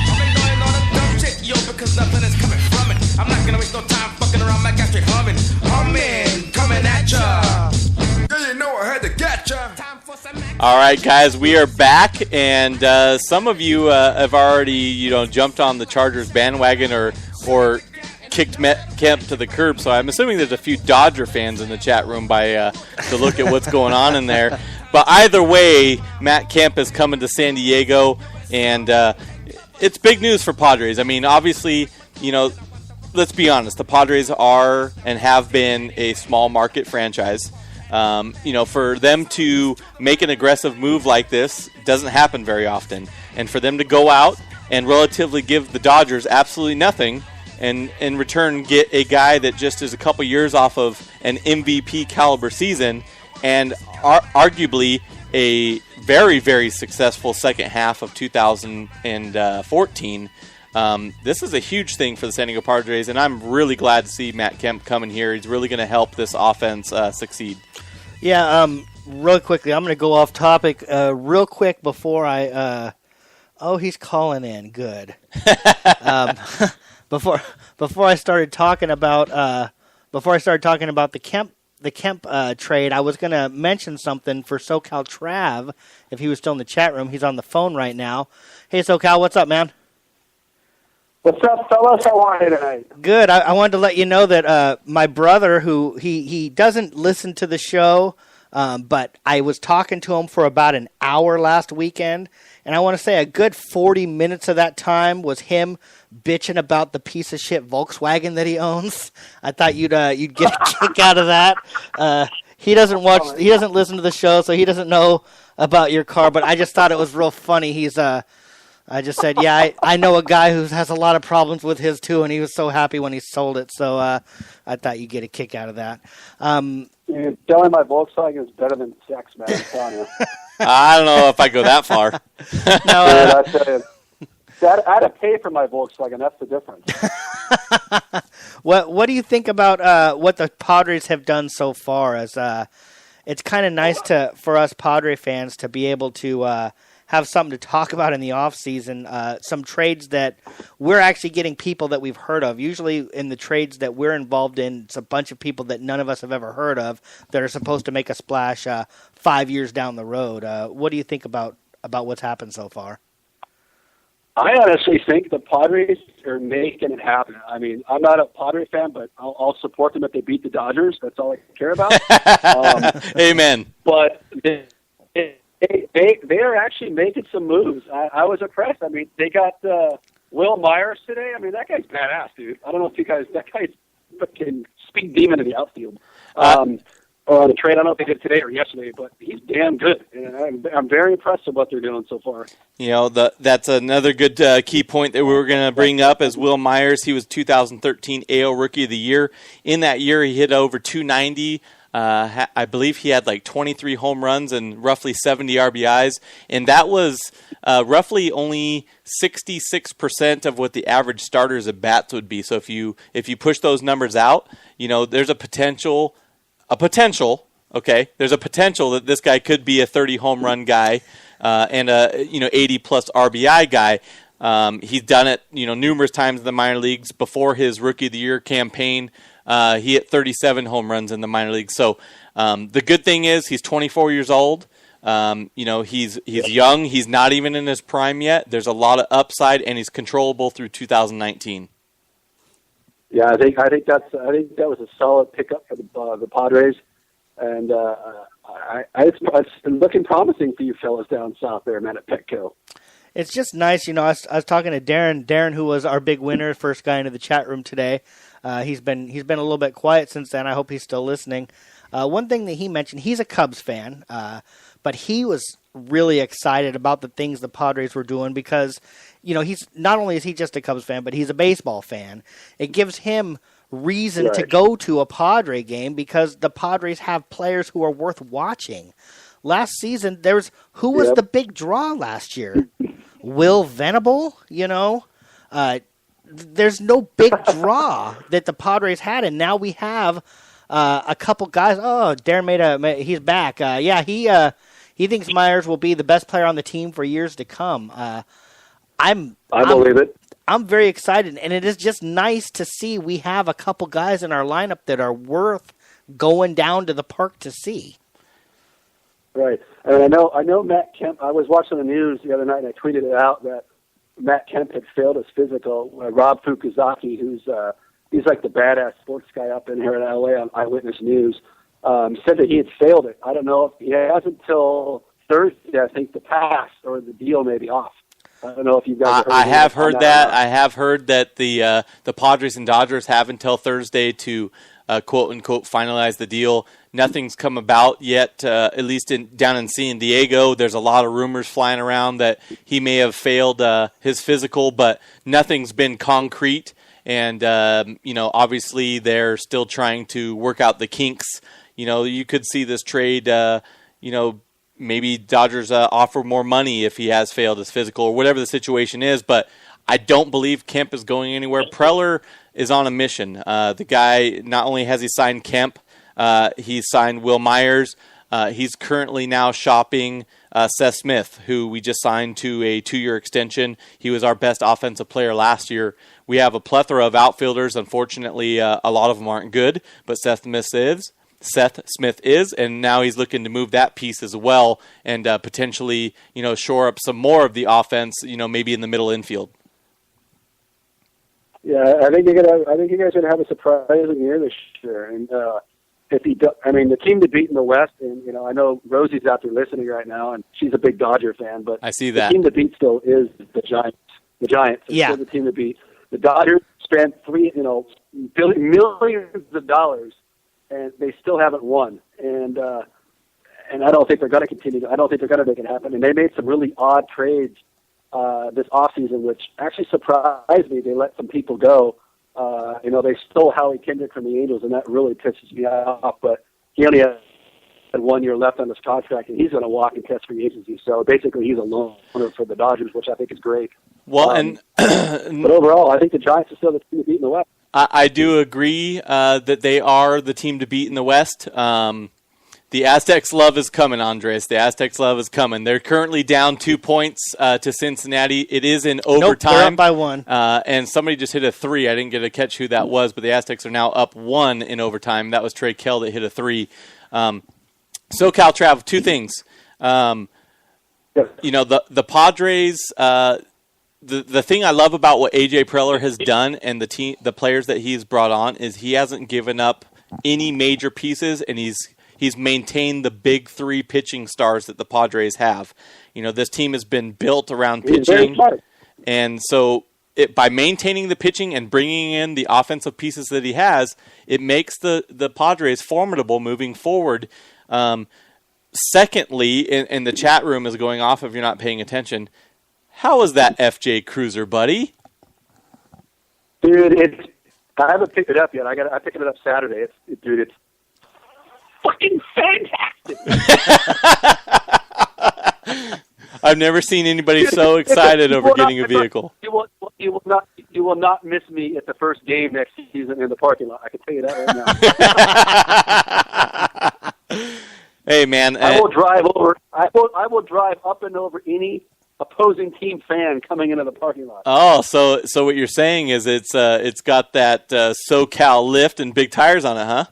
I've been doing all the dumb shit, yo, because nothing is coming from it. I'm not gonna waste no time fucking around, I got you humming. Humming, coming at ya. Yeah, you know I had to get ya. Time for some All right, guys, we are back, and some of you have already, jumped on the Chargers bandwagon or kicked Matt Kemp to the curb. So I'm assuming there's a few Dodger fans in the chat room to look at what's going on in there. But either way, Matt Kemp is coming to San Diego, and it's big news for Padres. I mean, obviously, let's be honest, the Padres are and have been a small market franchise. For them to make an aggressive move like this doesn't happen very often. And for them to go out and relatively give the Dodgers absolutely nothing and in return get a guy that just is a couple years off of an MVP caliber season and arguably a very, very successful second half of 2014, this is a huge thing for the San Diego Padres, and I'm really glad to see Matt Kemp coming here. He's really going to help this offense succeed. Yeah, real quickly, I'm going to go off topic real quick before I he's calling in. Good. Before I started talking about the Kemp trade, I was going to mention something for SoCal Trav if he was still in the chat room. He's on the phone right now. Hey, SoCal, what's up, man? What's up, fellas? How are you tonight? Good. I wanted to let you know that my brother, who he doesn't listen to the show, but I was talking to him for about an hour last weekend, and I want to say a good 40 minutes of that time was him bitching about the piece of shit Volkswagen that he owns. I thought you'd get a kick out of that. He doesn't listen to the show, so he doesn't know about your car. But I just thought it was real funny. I just said, yeah, I know a guy who has a lot of problems with his too, and he was so happy when he sold it. So I thought you'd get a kick out of that. Selling my Volkswagen is better than sex, man. I'm telling you. I don't know if I go that far. No, I tell you. I had to pay for my Volkswagen. That's the difference. What do you think about what the Padres have done so far? As it's kind of nice for us Padre fans to be able to have something to talk about in the off season. Some trades that we're actually getting people that we've heard of. Usually in the trades that we're involved in, it's a bunch of people that none of us have ever heard of that are supposed to make a splash 5 years down the road. What do you think about what's happened so far? I honestly think the Padres are making it happen. I mean, I'm not a Padre fan, but I'll support them if they beat the Dodgers. That's all I care about. Amen. But they are actually making some moves. I was impressed. I mean, they got Will Myers today. I mean, that guy's badass, dude. I don't know if that guy's fucking speed demon in the outfield. Or on the trade, I don't know if they did today or yesterday, but he's damn good. And I'm very impressed with what they're doing so far. That's another good key point that we were going to bring up as Will Myers. He was 2013 AL Rookie of the Year. In that year, he hit over 290 I believe he had like 23 home runs and roughly 70 RBIs, and that was roughly only 66% of what the average starters at bats would be. So if you push those numbers out, there's a potential. Okay, there's a potential that this guy could be a 30 home run guy and a 80 plus RBI guy. He's done it numerous times in the minor leagues. Before his Rookie of the Year campaign, he hit 37 home runs in the minor leagues. So the good thing is he's 24 years old. He's young. He's not even in his prime yet. There's a lot of upside, and he's controllable through 2019. Yeah, I think that was a solid pickup for the Padres, and it's been looking promising for you fellas down south there, man, at Petco. It's just nice, I was talking to Darren, who was our big winner, first guy into the chat room today. He's been a little bit quiet since then. I hope he's still listening. One thing that he mentioned, he's a Cubs fan, but he was really excited about the things the Padres were doing because, he's not only is he just a Cubs fan, but he's a baseball fan. It gives him reason to go to a Padre game because the Padres have players who are worth watching. Last season, who was the big draw last year? Will Venable, there's no big draw that the Padres had, and now we have a couple guys. Oh, Darren he's back. He thinks Myers will be the best player on the team for years to come. I believe it. I'm very excited, and it is just nice to see we have a couple guys in our lineup that are worth going down to the park to see. Right, and I know Matt Kemp. I was watching the news the other night, and I tweeted it out that Matt Kemp had failed his physical. Rob Fukuzaki, he's like the badass sports guy up in here in LA on Eyewitness News, said that he had failed it. I don't know if he hasn't until Thursday. I think the pass or the deal may be off. I don't know if you guys. I have heard that. I have heard that the Padres and Dodgers have until Thursday to quote unquote finalize the deal. Nothing's come about yet, at least down in San Diego. There's a lot of rumors flying around that he may have failed his physical, but nothing's been concrete. And, obviously they're still trying to work out the kinks. You could see this trade, maybe Dodgers offer more money if he has failed his physical or whatever the situation is. But I don't believe Kemp is going anywhere. Preller is on a mission. The guy, not only has he signed Kemp, he signed Will Myers. He's currently now shopping Seth Smith, who we just signed to a 2-year extension. He was our best offensive player last year. We have a plethora of outfielders. Unfortunately, a lot of them aren't good, but Seth Smith is, and now he's looking to move that piece as well and potentially, shore up some more of the offense, maybe in the middle infield. Yeah, I think you guys are gonna have a surprising year this year, and if he, the team to beat in the West, and I know Rosie's out there listening right now, and she's a big Dodger fan, but I see that the team to beat still is the Giants. The Giants are still the team to beat. The Dodgers spent millions of dollars, and they still haven't won. And I don't think they're going to continue. I don't think they're going to make it happen. And they made some really odd trades this offseason, which actually surprised me. They let some people go. They stole Howie Kendrick from the Angels, and that really pisses me off. But he only has 1 year left on his contract, and he's going to walk and test free agency. So basically, he's a loaner for the Dodgers, which I think is great. Well, but overall, I think the Giants are still the team to beat in the West. I do agree that they are the team to beat in the West. The Aztecs' love is coming, Andres. The Aztecs' love is coming. They're currently down 2 points to Cincinnati. It is in overtime. They're up by 1. And somebody just hit a 3. I didn't get to catch who that was, but the Aztecs are now up 1 in overtime. That was Trey Kell that hit a 3. SoCal Trav, 2 things. The Padres. The thing I love about what A.J. Preller has done and the players that he's brought on is he hasn't given up any major pieces, and he's maintained the big 3 pitching stars that the Padres have. This team has been built around pitching, and so by maintaining the pitching and bringing in the offensive pieces that he has, it makes the Padres formidable moving forward. Secondly, in the chat room is going off if you're not paying attention. How is that FJ Cruiser, buddy? Dude, I haven't picked it up yet. I picked it up Saturday. It's fucking fantastic. I've never seen anybody so excited over getting a vehicle. You will not miss me at the first game next season in the parking lot. I can tell you that right now. Hey, man. I will drive over. I will drive up and over any opposing team fan coming into the parking lot. Oh, so what you're saying is it's got that SoCal lift and big tires on it, huh?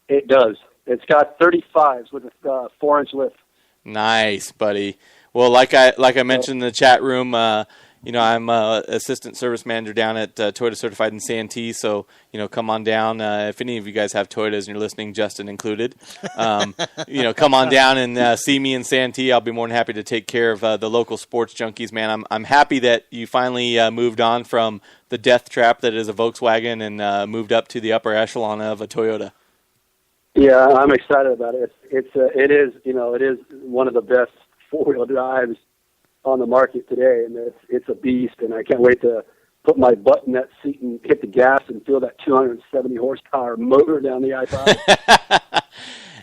It does. It's got 35s with a 4-inch lift. Nice, buddy. Well, like I mentioned in the chat room, I'm assistant service manager down at Toyota Certified in Santee. So come on down. If any of you guys have Toyotas and you're listening, Justin included, come on down and see me in Santee. I'll be more than happy to take care of the local sports junkies, man. I'm happy that you finally moved on from the death trap that is a Volkswagen and moved up to the upper echelon of a Toyota. Yeah, I'm excited about it. It is one of the best 4-wheel drives on the market today, and it's a beast. And I can't wait to put my butt in that seat and hit the gas and feel that 270 horsepower motor down the I-5.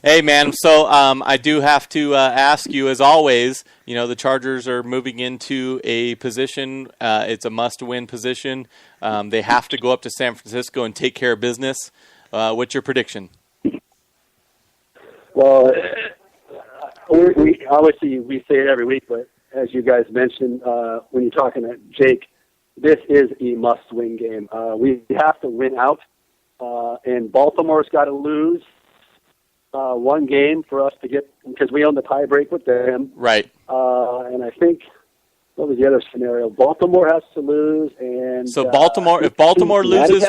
Hey, man. So I do have to ask you, as always. The Chargers are moving into a position. It's a must-win position. They have to go up to San Francisco and take care of business. What's your prediction? Well, we obviously we say it every week, but as you guys mentioned when you're talking to Jake, this is a must-win game. We have to win out, and Baltimore's got to lose one game for us to get, because we own the tie break with them. Right. And I think, what was the other scenario? Baltimore has to lose, and so Baltimore. If Baltimore loses.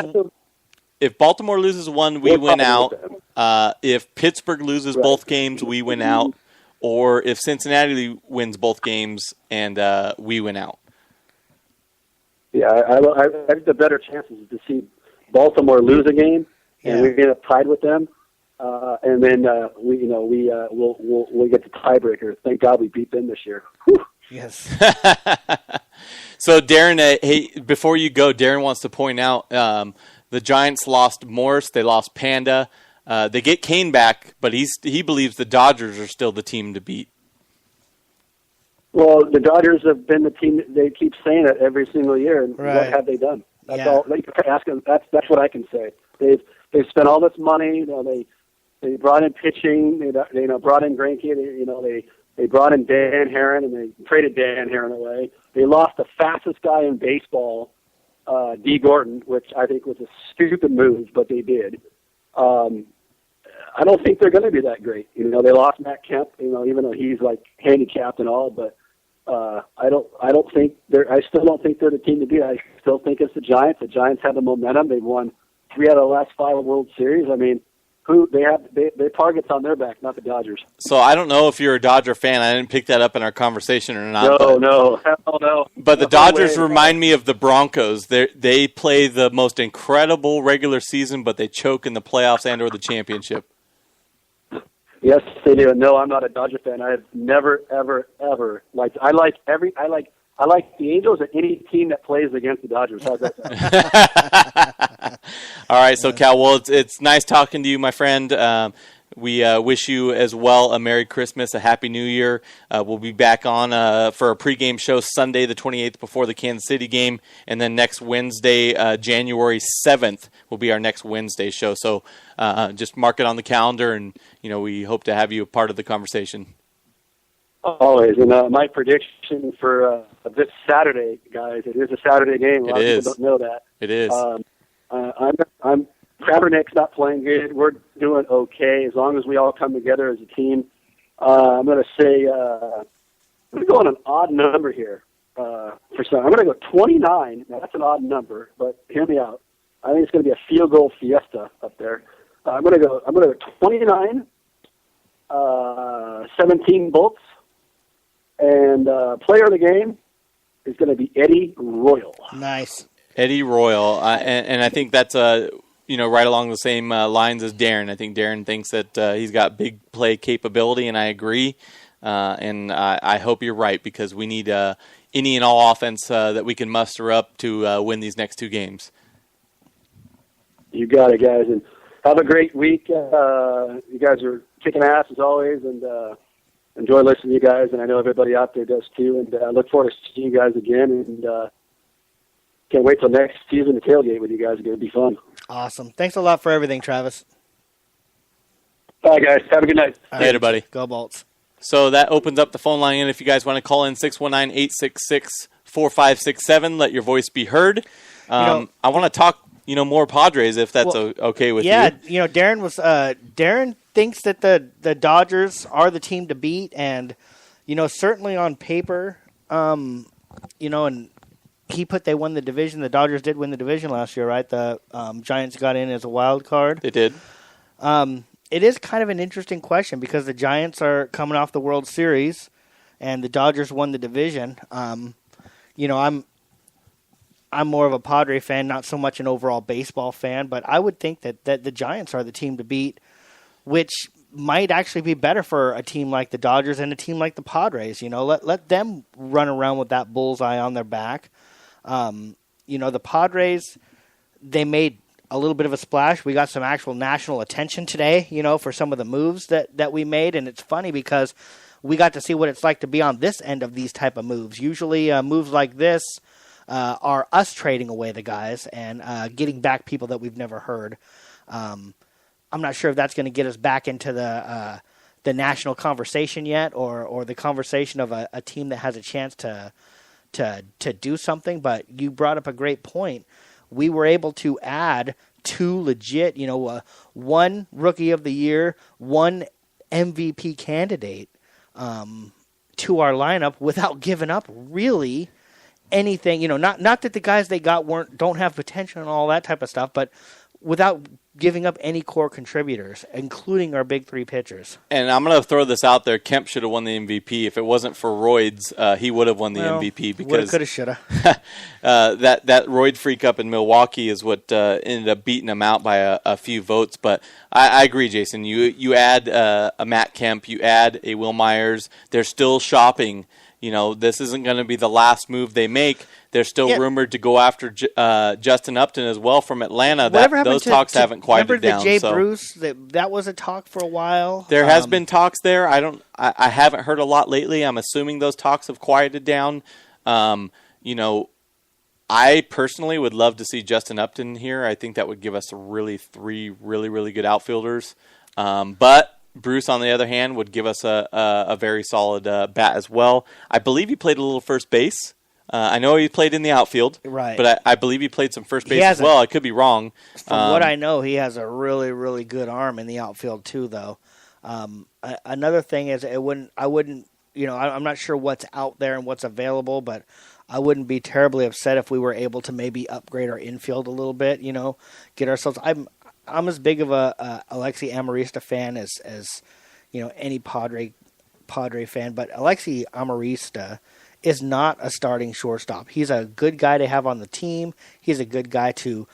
If Baltimore loses one, we win out. If Pittsburgh loses both games, we win out. Or if Cincinnati wins both games and we win out. Yeah, I think the better chances is to see Baltimore lose a game and we end up tied with them, and then we'll get the tiebreaker. Thank God we beat them this year. Whew. Yes. So Darren, hey, before you go, Darren wants to point out. The Giants lost Morse. They lost Panda. They get Kane back, but he believes the Dodgers are still the team to beat. Well, the Dodgers have been the team. They keep saying it every single year. And right. What have they done? That's all. They ask them. That's what I can say. They've spent all this money. They brought in pitching. They brought in Greinke. They brought in Dan Herron, and they traded Dan Herron away. They lost the fastest guy in baseball, D. Gordon, which I think was a stupid move, but they did. I don't think they're going to be that great. They lost Matt Kemp, even though he's like handicapped and all, but I still don't think they're the team to beat. I still think it's the Giants. The Giants have the momentum. They've won 3 out of the last 5 World Series. I mean, their targets on their back, not the Dodgers. So I don't know if you're a Dodger fan. I didn't pick that up in our conversation or not. No, hell no. But the Dodgers remind me of the Broncos. They play the most incredible regular season, but they choke in the playoffs and or the championship. Yes, they do. No, I'm not a Dodger fan. I have never, ever liked. I like the Angels and any team that plays against the Dodgers. How's that sound? All right, so Cal, well, it's nice talking to you, my friend. We wish you as well a Merry Christmas, a Happy New Year. We'll be back on for a pregame show Sunday the 28th before the Kansas City game, and then next Wednesday, January 7th, will be our next Wednesday show. So just mark it on the calendar, and we hope to have you a part of the conversation. Always. And my prediction for this Saturday, guys, it is a Saturday game. A lot of people don't know that. It is. I'm Kaepernick's not playing good. We're doing okay as long as we all come together as a team. I'm going to say I'm going to go on an odd number here for some. I'm going to go 29. Now that's an odd number, but hear me out. I think it's going to be a field goal fiesta up there. I'm going to go 29, 17 Bolts, and player of the game is going to be Eddie Royal. Nice. Eddie Royal, and I think that's right along the same lines as Darren. I think Darren thinks that he's got big play capability, and I agree. And I hope you're right, because we need any and all offense that we can muster up to win these next 2 games. You got it, guys. And Have a great week. You guys are kicking ass as always, and enjoy listening to you guys. And I know everybody out there does too. And I look forward to seeing you guys again. And can't wait till next season to tailgate with you guys. It's going to be fun. Awesome. Thanks a lot for everything, Travis. Bye, guys. Have a good night. Later, buddy. Go Bolts. So that opens up the phone line, and if you guys want to call in 619-866-4567, let your voice be heard. I want to talk, more Padres if that's okay with you. Yeah, Darren thinks that the Dodgers are the team to beat, and certainly on paper, and they won the division. The Dodgers did win the division last year, right? The Giants got in as a wild card. They did. It is kind of an interesting question because the Giants are coming off the World Series, and the Dodgers won the division. I'm more of a Padre fan, not so much an overall baseball fan, but I would think that the Giants are the team to beat, which might actually be better for a team like the Dodgers and a team like the Padres. Let them run around with that bullseye on their back. The Padres, they made a little bit of a splash. We got some actual national attention today, for some of the moves that we made. And it's funny because we got to see what it's like to be on this end of these type of moves. Usually moves like this are us trading away the guys and getting back people that we've never heard. I'm not sure if that's going to get us back into the national conversation yet or the conversation of a team that has a chance to do something. But you brought up a great point. We were able to add two legit, one Rookie of the Year, one MVP candidate to our lineup without giving up really anything. Not that the guys they got don't have potential and all that type of stuff, but without giving up any core contributors, including our big three pitchers. And I'm going to throw this out there. Kemp should have won the MVP. If it wasn't for roids, he would have won the MVP because coulda, shoulda. that roid freak up in Milwaukee is what ended up beating him out by a few votes. But I agree, Jason. You add a Matt Kemp, you add a Will Myers. They're still shopping. This isn't going to be the last move they make. They're still rumored to go after Justin Upton as well from Atlanta. Those talks haven't quieted down. Remember the Jay Bruce? That was a talk for a while. There has been talks there. I haven't heard a lot lately. I'm assuming those talks have quieted down. I personally would love to see Justin Upton here. I think that would give us three really good outfielders. But Bruce, on the other hand, would give us a very solid bat as well. I believe he played a little first base. I know he played in the outfield, right? But I believe he played some first base as well. I could be wrong. From what I know, he has a really good arm in the outfield too, though. Another thing is, I'm not sure what's out there and what's available, but I wouldn't be terribly upset if we were able to maybe upgrade our infield a little bit. Get ourselves. I'm as big of a Alexi Amarista fan as any Padre fan, but Alexi Amarista is not a starting shortstop. He's a good guy to have on the team. He's a good guy to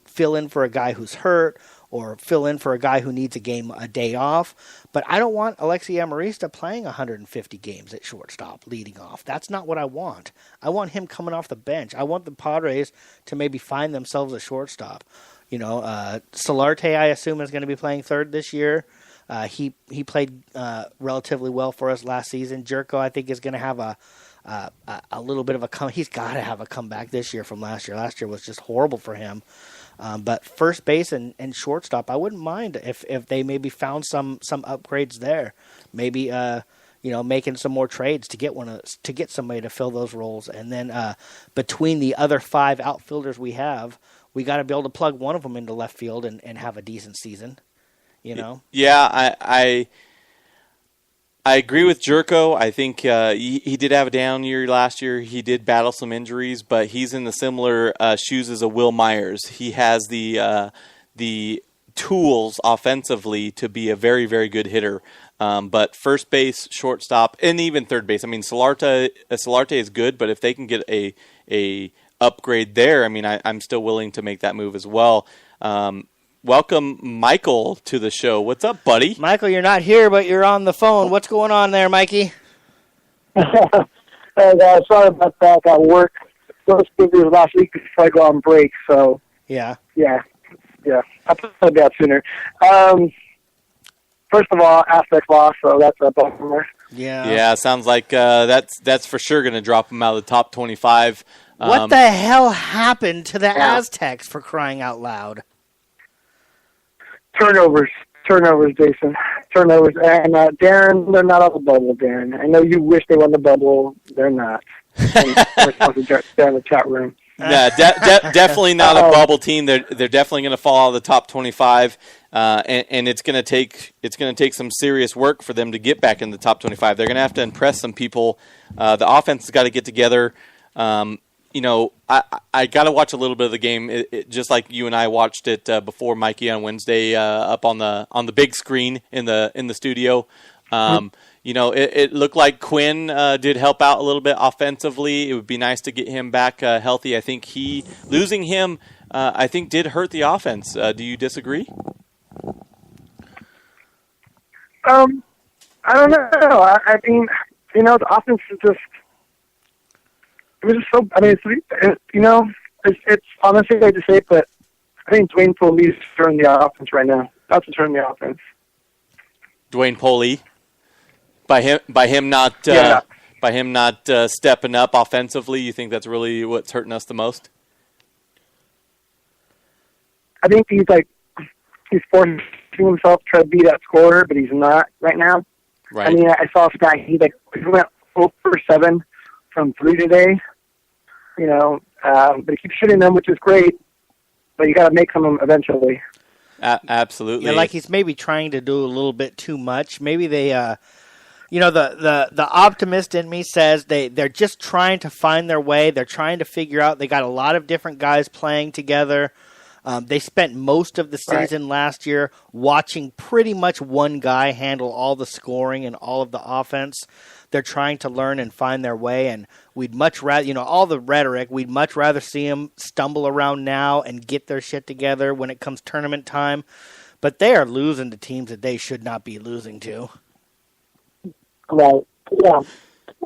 fill in for a guy who's hurt or fill in for a guy who needs a day off. But I don't want Alexi Amarista playing 150 games at shortstop leading off. That's not what I want. I want him coming off the bench. I want the Padres to maybe find themselves a shortstop. Solarte, I assume, is going to be playing third this year. He played relatively well for us last season. Jerko, I think, is going to have a little bit of a come. He's got to have a comeback this year from last year. Last year was just horrible for him. But first base and shortstop, I wouldn't mind if they maybe found some upgrades there. Maybe making some more trades to get somebody to fill those roles. And then between the other 5 outfielders we have, we got to be able to plug one of them into left field and have a decent season. Yeah, I agree with Jerko. I think he did have a down year last year. He did battle some injuries, but he's in the similar shoes as a Will Myers. He has the tools offensively to be a very, very good hitter. But first base, shortstop, and even third base. I mean, Solarte is good, but if they can get a upgrade there, I'm still willing to make that move as well. Welcome, Michael, to the show. What's up, buddy? Michael, you're not here, but you're on the phone. What's going on there, Mikey? Hey, guys, sorry about that. I got work. Supposed to be last week before I go on break, so. Yeah. Yeah, I played that sooner. First of all, Aztecs lost, so that's a bummer. Yeah, sounds like that's for sure going to drop them out of the top 25. What the hell happened to the Aztecs, for crying out loud? Turnovers, Jason. Turnovers. And Darren, they're not on the bubble, Darren. I know you wish they were on the bubble. They're not. And we're supposed to stay in the chat room. Yeah, definitely not a bubble team. They're definitely going to fall out of the top 25, and it's going to take some serious work for them to get back in the top 25. They're going to have to impress some people. The offense has got to get together. I got to watch a little bit of the game, just like you and I watched it before, Mikey, on Wednesday up on the big screen in the studio. It looked like Quinn did help out a little bit offensively. It would be nice to get him back healthy. I think losing him, I think, did hurt the offense. Do you disagree? I don't know. I mean, the offense is just. It was just so. I mean, it's honestly hard to say, but I think Dwayne Pole's turning the offense right now. That's the turn the offense. Dwayne Pole, by him not stepping up offensively, you think that's really what's hurting us the most? I think he's forcing himself to try to be that scorer, but he's not right now. Right. I mean, I saw a stat. He went 0 for 7 from 3 today. But he keeps shooting them, which is great. But you got to make some of them eventually. Absolutely. Yeah, like he's maybe trying to do a little bit too much. Maybe they, the optimist in me says they're just trying to find their way. They're trying to figure out. They got a lot of different guys playing together. They spent most of the season last year watching pretty much one guy handle all the scoring and all of the offense. They're trying to learn and find their way, and we'd much rather, all the rhetoric, we'd much rather see them stumble around now and get their shit together when it comes tournament time. But they are losing to teams that they should not be losing to. Right. Yeah.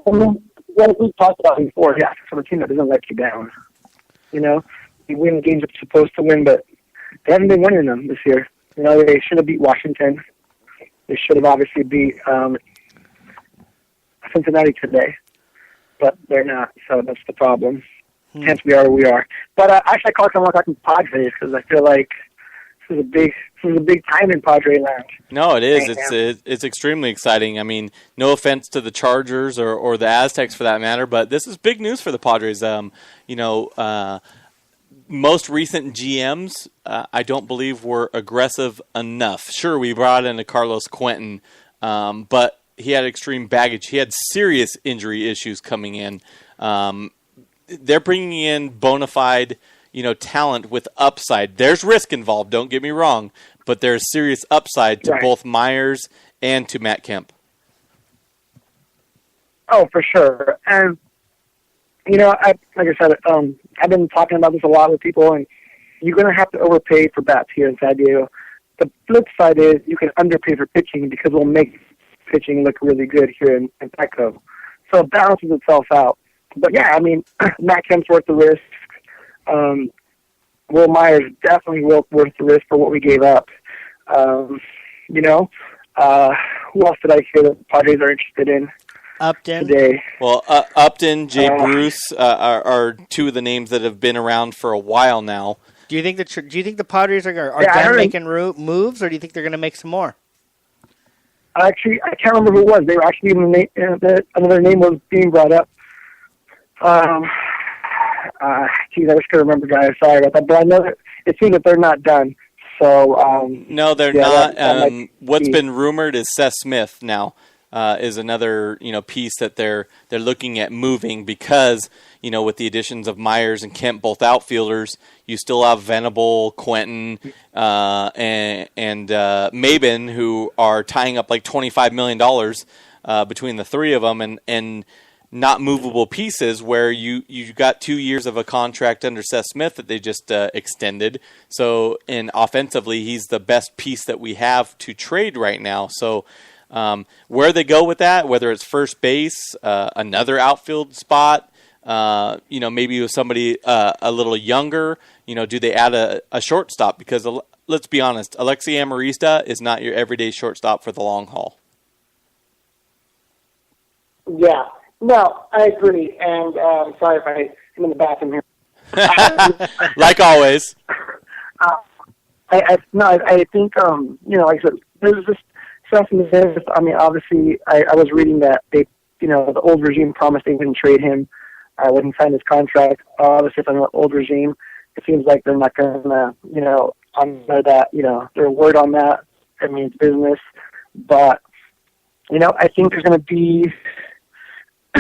I mean, what we talked about before, from a team that doesn't let you down. You win the games that you're supposed to win, but they haven't been winning them this year. They should have beat Washington. They should have obviously beat Cincinnati today, but they're not, so that's the problem. Hence, we are where we are. But actually, I want to talk to Padres because I feel like this is a big time in Padre land. No, it is. It's extremely exciting. I mean, no offense to the Chargers or the Aztecs for that matter, but this is big news for the Padres. Most recent GMs, I don't believe were aggressive enough. Sure, we brought in a Carlos Quentin, but he had extreme baggage. He had serious injury issues coming in. They're bringing in bona fide, talent with upside. There's risk involved, don't get me wrong, but there's serious upside to both Myers and to Matt Kemp. Oh, for sure. And, like I said, I've been talking about this a lot with people, and you're going to have to overpay for bats here in San Diego. The flip side is you can underpay for pitching because we'll make pitching look really good here in Petco. So it balances itself out. But yeah, I mean, Matt Kemp's worth the risk. Will Myers definitely worth the risk for what we gave up. Who else did I hear that the Padres are interested in? Upton. Today. Well, Upton, Jay Bruce are two of the names that have been around for a while now. Do you think the Padres are done making moves, or do you think they're going to make some more? Actually, I can't remember who it was. They were actually another name was being brought up. I wish I could remember, guys. Sorry about that, but I know that it seems that they're not done. So no, they're not. What's been rumored is Seth Smith now is another piece that they're looking at moving because with the additions of Myers and Kemp, both outfielders, you still have Venable, Quentin, and Mabin, who are tying up like $25 million between the three of them, and not movable pieces where you got 2 years of a contract under Seth Smith that they just extended. So, and offensively, he's the best piece that we have to trade right now. So, where they go with that, whether it's first base, another outfield spot, maybe with somebody a little younger, do they add a shortstop? Because let's be honest, Alexi Amarista is not your everyday shortstop for the long haul. Yeah. No, I agree. And sorry if I'm in the bathroom here. Like always. I think, like I said, there's just something there. I mean, obviously, I was reading that they, the old regime promised they wouldn't trade him when he signed his contract. Obviously, from the old regime, it seems like they're not going to, honor that, their word on that. I mean, it's business. But, I think there's going to be,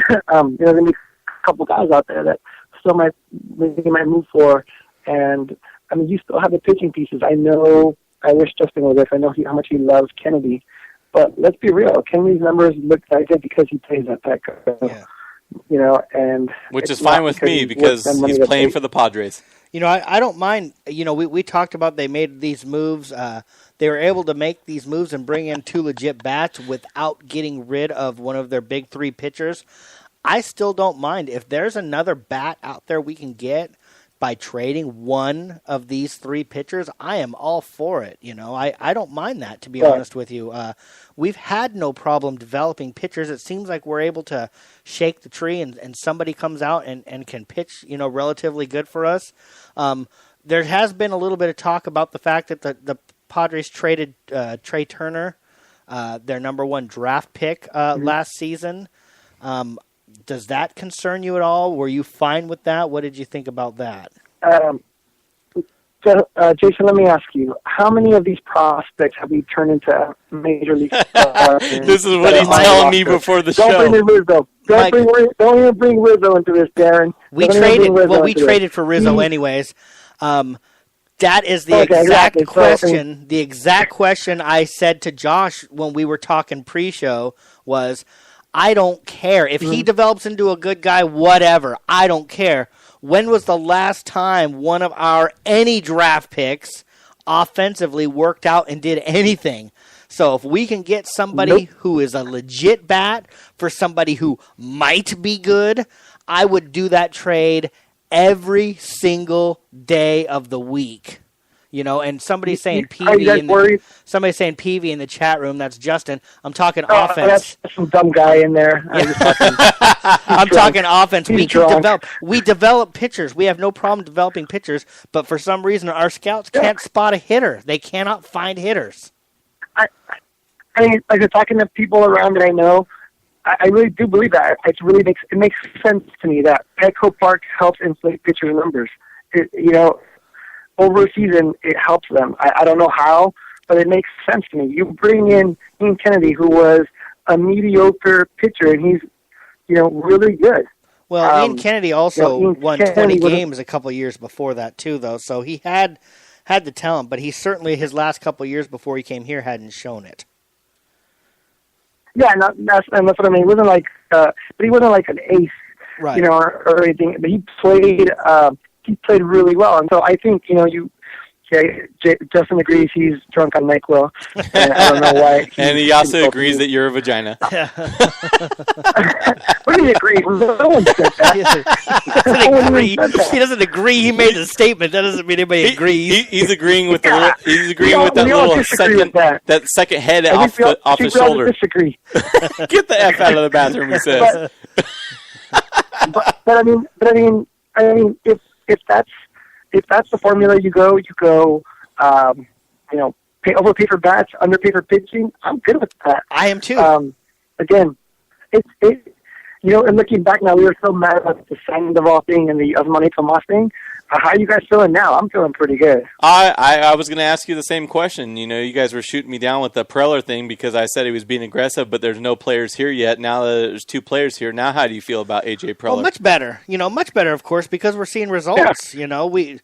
there's going to be a couple guys out there that still might move for. And, I mean, you still have the pitching pieces. I wish Justin was there. I know how much he loves Kennedy. But let's be real. Kennedy's numbers look like that because he plays at Petco. Yeah. And which is fine with me because he's playing for the Padres. I don't mind. We talked about they made these moves. They were able to make these moves and bring in 2 legit bats without getting rid of one of their big 3 pitchers. I still don't mind. If there's another bat out there we can get by trading one of these 3 pitchers, I am all for it. I don't mind that, to be honest with you. We've had no problem developing pitchers. It seems like we're able to shake the tree and somebody comes out and can pitch, relatively good for us. There has been a little bit of talk about the fact that the Padres traded Trey Turner, their number 1 draft pick last season. Does that concern you at all? Were you fine with that? What did you think about that? Jason, let me ask you, how many of these prospects have we turned into major league stars? This is what he's telling me before the show. Don't bring Rizzo. Don't even bring Rizzo into this, Darren. We traded for Rizzo anyways. That is the exact question. The exact question I said to Josh when we were talking pre-show was, I don't care. If he develops into a good guy, whatever. I don't care. When was the last time one of our any draft picks offensively worked out and did anything? So if we can get somebody who is a legit bat for somebody who might be good, I would do that trade every single day of the week. And somebody's saying somebody's saying Peavy in the chat room. That's Justin. I'm talking offense. That's some dumb guy in there. I'm talking offense. We develop pitchers. We have no problem developing pitchers, but for some reason our scouts can't spot a hitter. They cannot find hitters. I mean, like talking to people around that I know, I really do believe that. It makes sense to me that Petco Park helps inflate pitchers' numbers. Over a season, it helps them. I don't know how, but it makes sense to me. You bring in Ian Kennedy, who was a mediocre pitcher, and he's, really good. Well, Ian Kennedy also won 20 games a couple of years before that, too, though. So he had the talent, but he certainly, his last couple of years before he came here, hadn't shown it. Yeah, that's what I mean. He wasn't like, but he wasn't like an ace, right. Or anything. But he played really well, and so I think Justin agrees he's drunk on NyQuil, and I don't know why. And he also agrees that you're a vagina. What do you agree? No one said that. He doesn't agree. He made a statement. That doesn't mean anybody agrees. He's agreeing with that little second head off the shoulder. Disagree. Get the F out of the bathroom, he says. But I mean, if that's the formula you go, overpay for bats, underpay for pitching. I'm good with that. I am too. Again, and looking back now, we were so mad about the Sandoval thing and the Osmani Tomas thing. How are you guys feeling now? I'm feeling pretty good. I was going to ask you the same question. You guys were shooting me down with the Preller thing because I said he was being aggressive, but there's no players here yet. Now that there's 2 players here, now how do you feel about A.J. Preller? Well, much better. Much better, of course, because we're seeing results. Yeah. We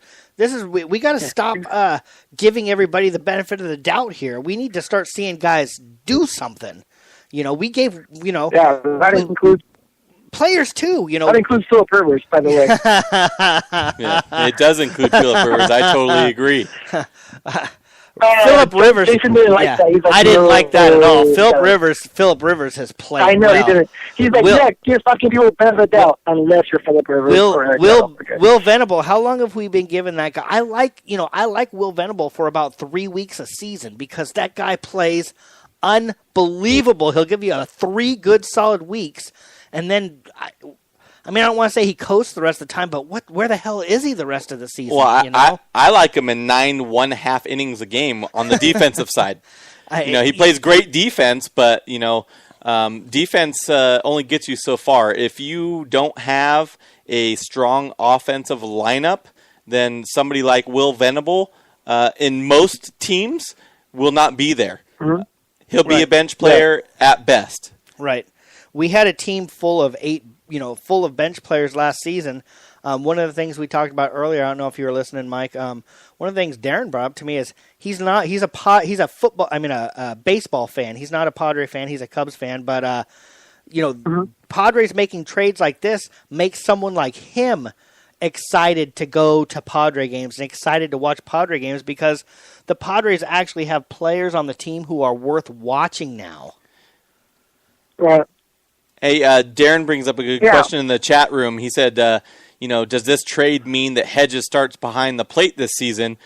got to stop giving everybody the benefit of the doubt here. We need to start seeing guys do something. We gave, Yeah, that includes players too, That includes Philip Rivers, by the way. Yeah, it does include Philip Rivers. I totally agree. Philip Rivers. Jason didn't like that. He's like, I didn't like that at all. Philip no. Rivers has played. I know well. he didn't. He's like, yeah, just I'll give you a benefit of the doubt unless you're Philip Rivers. Will Venable. How long have we been giving that guy? I like Will Venable for about 3 weeks a season because that guy plays unbelievable. He'll give you 3 good solid weeks, and then. I don't want to say he coasts the rest of the time, but where the hell is he the rest of the season? Well, I like him in 9 1/2 innings a game on the defensive side. He plays great defense, but defense only gets you so far. If you don't have a strong offensive lineup, then somebody like Will Venable in most teams will not be there. Mm-hmm. He'll be a bench player at best. Right. We had a team full of bench players last season. One of the things we talked about earlier, I don't know if you were listening, Mike. One of the things Darren brought up to me is he's a baseball fan. He's not a Padre fan. He's a Cubs fan. But Padres making trades like this makes someone like him excited to go to Padre games and excited to watch Padre games because the Padres actually have players on the team who are worth watching now. Right. Hey, Darren brings up a good question in the chat room. He said, does this trade mean that Hedges starts behind the plate this season?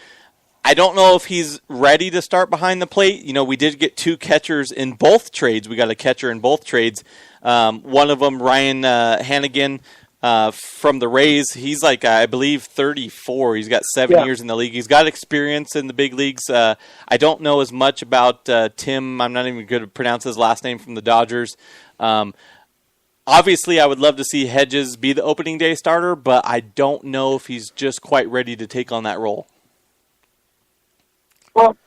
I don't know if he's ready to start behind the plate. We did get 2 catchers in both trades. We got a catcher in both trades. One of them, Ryan Hannigan from the Rays. He's I believe, 34. He's got 7 years in the league. He's got experience in the big leagues. I don't know as much about Tim. I'm not even going to pronounce his last name from the Dodgers. Obviously, I would love to see Hedges be the opening day starter, but I don't know if he's just quite ready to take on that role. Well,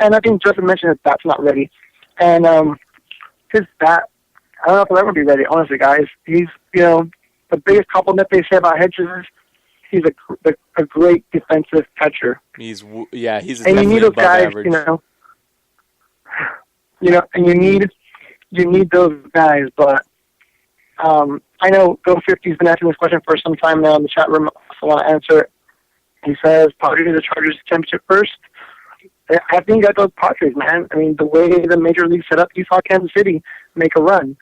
and I think Justin mentioned that that's not ready. And his bat, I don't know if he'll ever be ready, honestly, guys. He's, the biggest compliment they say about Hedges is he's a great defensive catcher. He's and definitely you need those above guys, average. And you need those guys, but I know Go 50's been asking this question for some time now in the chat room. I want to answer it. He says, Padres the Chargers championship first. I think that those Padres, man. I mean, the way the major league set up, you saw Kansas City make a run.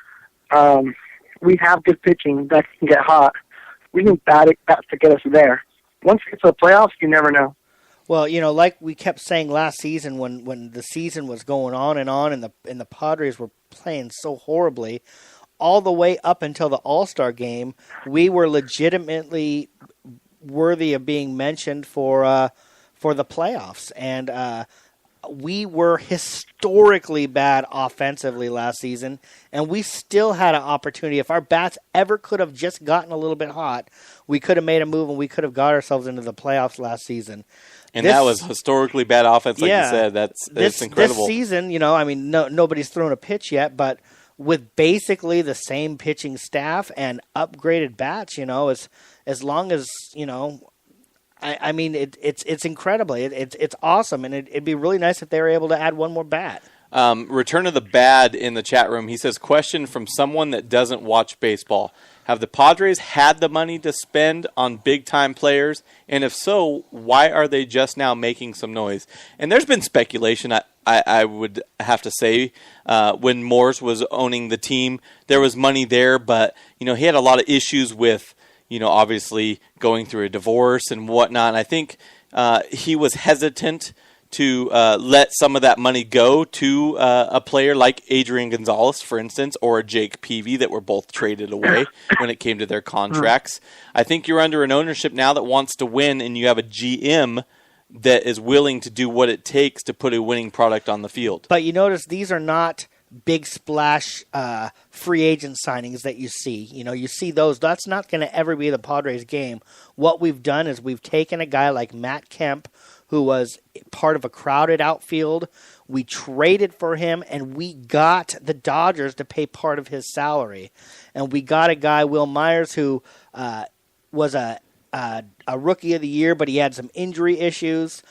We have good pitching that can get hot. We need bats to get us there. Once it gets to the playoffs, you never know. Well, like we kept saying last season when the season was going on and the Padres were playing so horribly, all the way up until the All-Star game, we were legitimately worthy of being mentioned for the playoffs. And we were historically bad offensively last season, and we still had an opportunity. If our bats ever could have just gotten a little bit hot, we could have made a move and we could have got ourselves into the playoffs last season. And that was historically bad offense, like you said. That's incredible. This season, nobody's thrown a pitch yet, but with basically the same pitching staff and upgraded bats, as long as, it's incredible. It's awesome, and it'd be really nice if they were able to add one more bat. Return of the Bad in the chat room. He says, question from someone that doesn't watch baseball. Have the Padres had the money to spend on big-time players? And if so, why are they just now making some noise? And there's been speculation, I would have to say, when Morse was owning the team, there was money there, but he had a lot of issues with, obviously going through a divorce and whatnot. And I think he was hesitant to let some of that money go to a player like Adrian Gonzalez, for instance, or a Jake Peavy that were both traded away when it came to their contracts. I think you're under an ownership now that wants to win, and you have a GM that is willing to do what it takes to put a winning product on the field. But you notice these are not big splash free agent signings that you see. You see those. That's not going to ever be the Padres game. What we've done is we've taken a guy like Matt Kemp, who was part of a crowded outfield. We traded for him, and we got the Dodgers to pay part of his salary. And we got a guy, Will Myers, who was a rookie of the year, but he had some injury issues.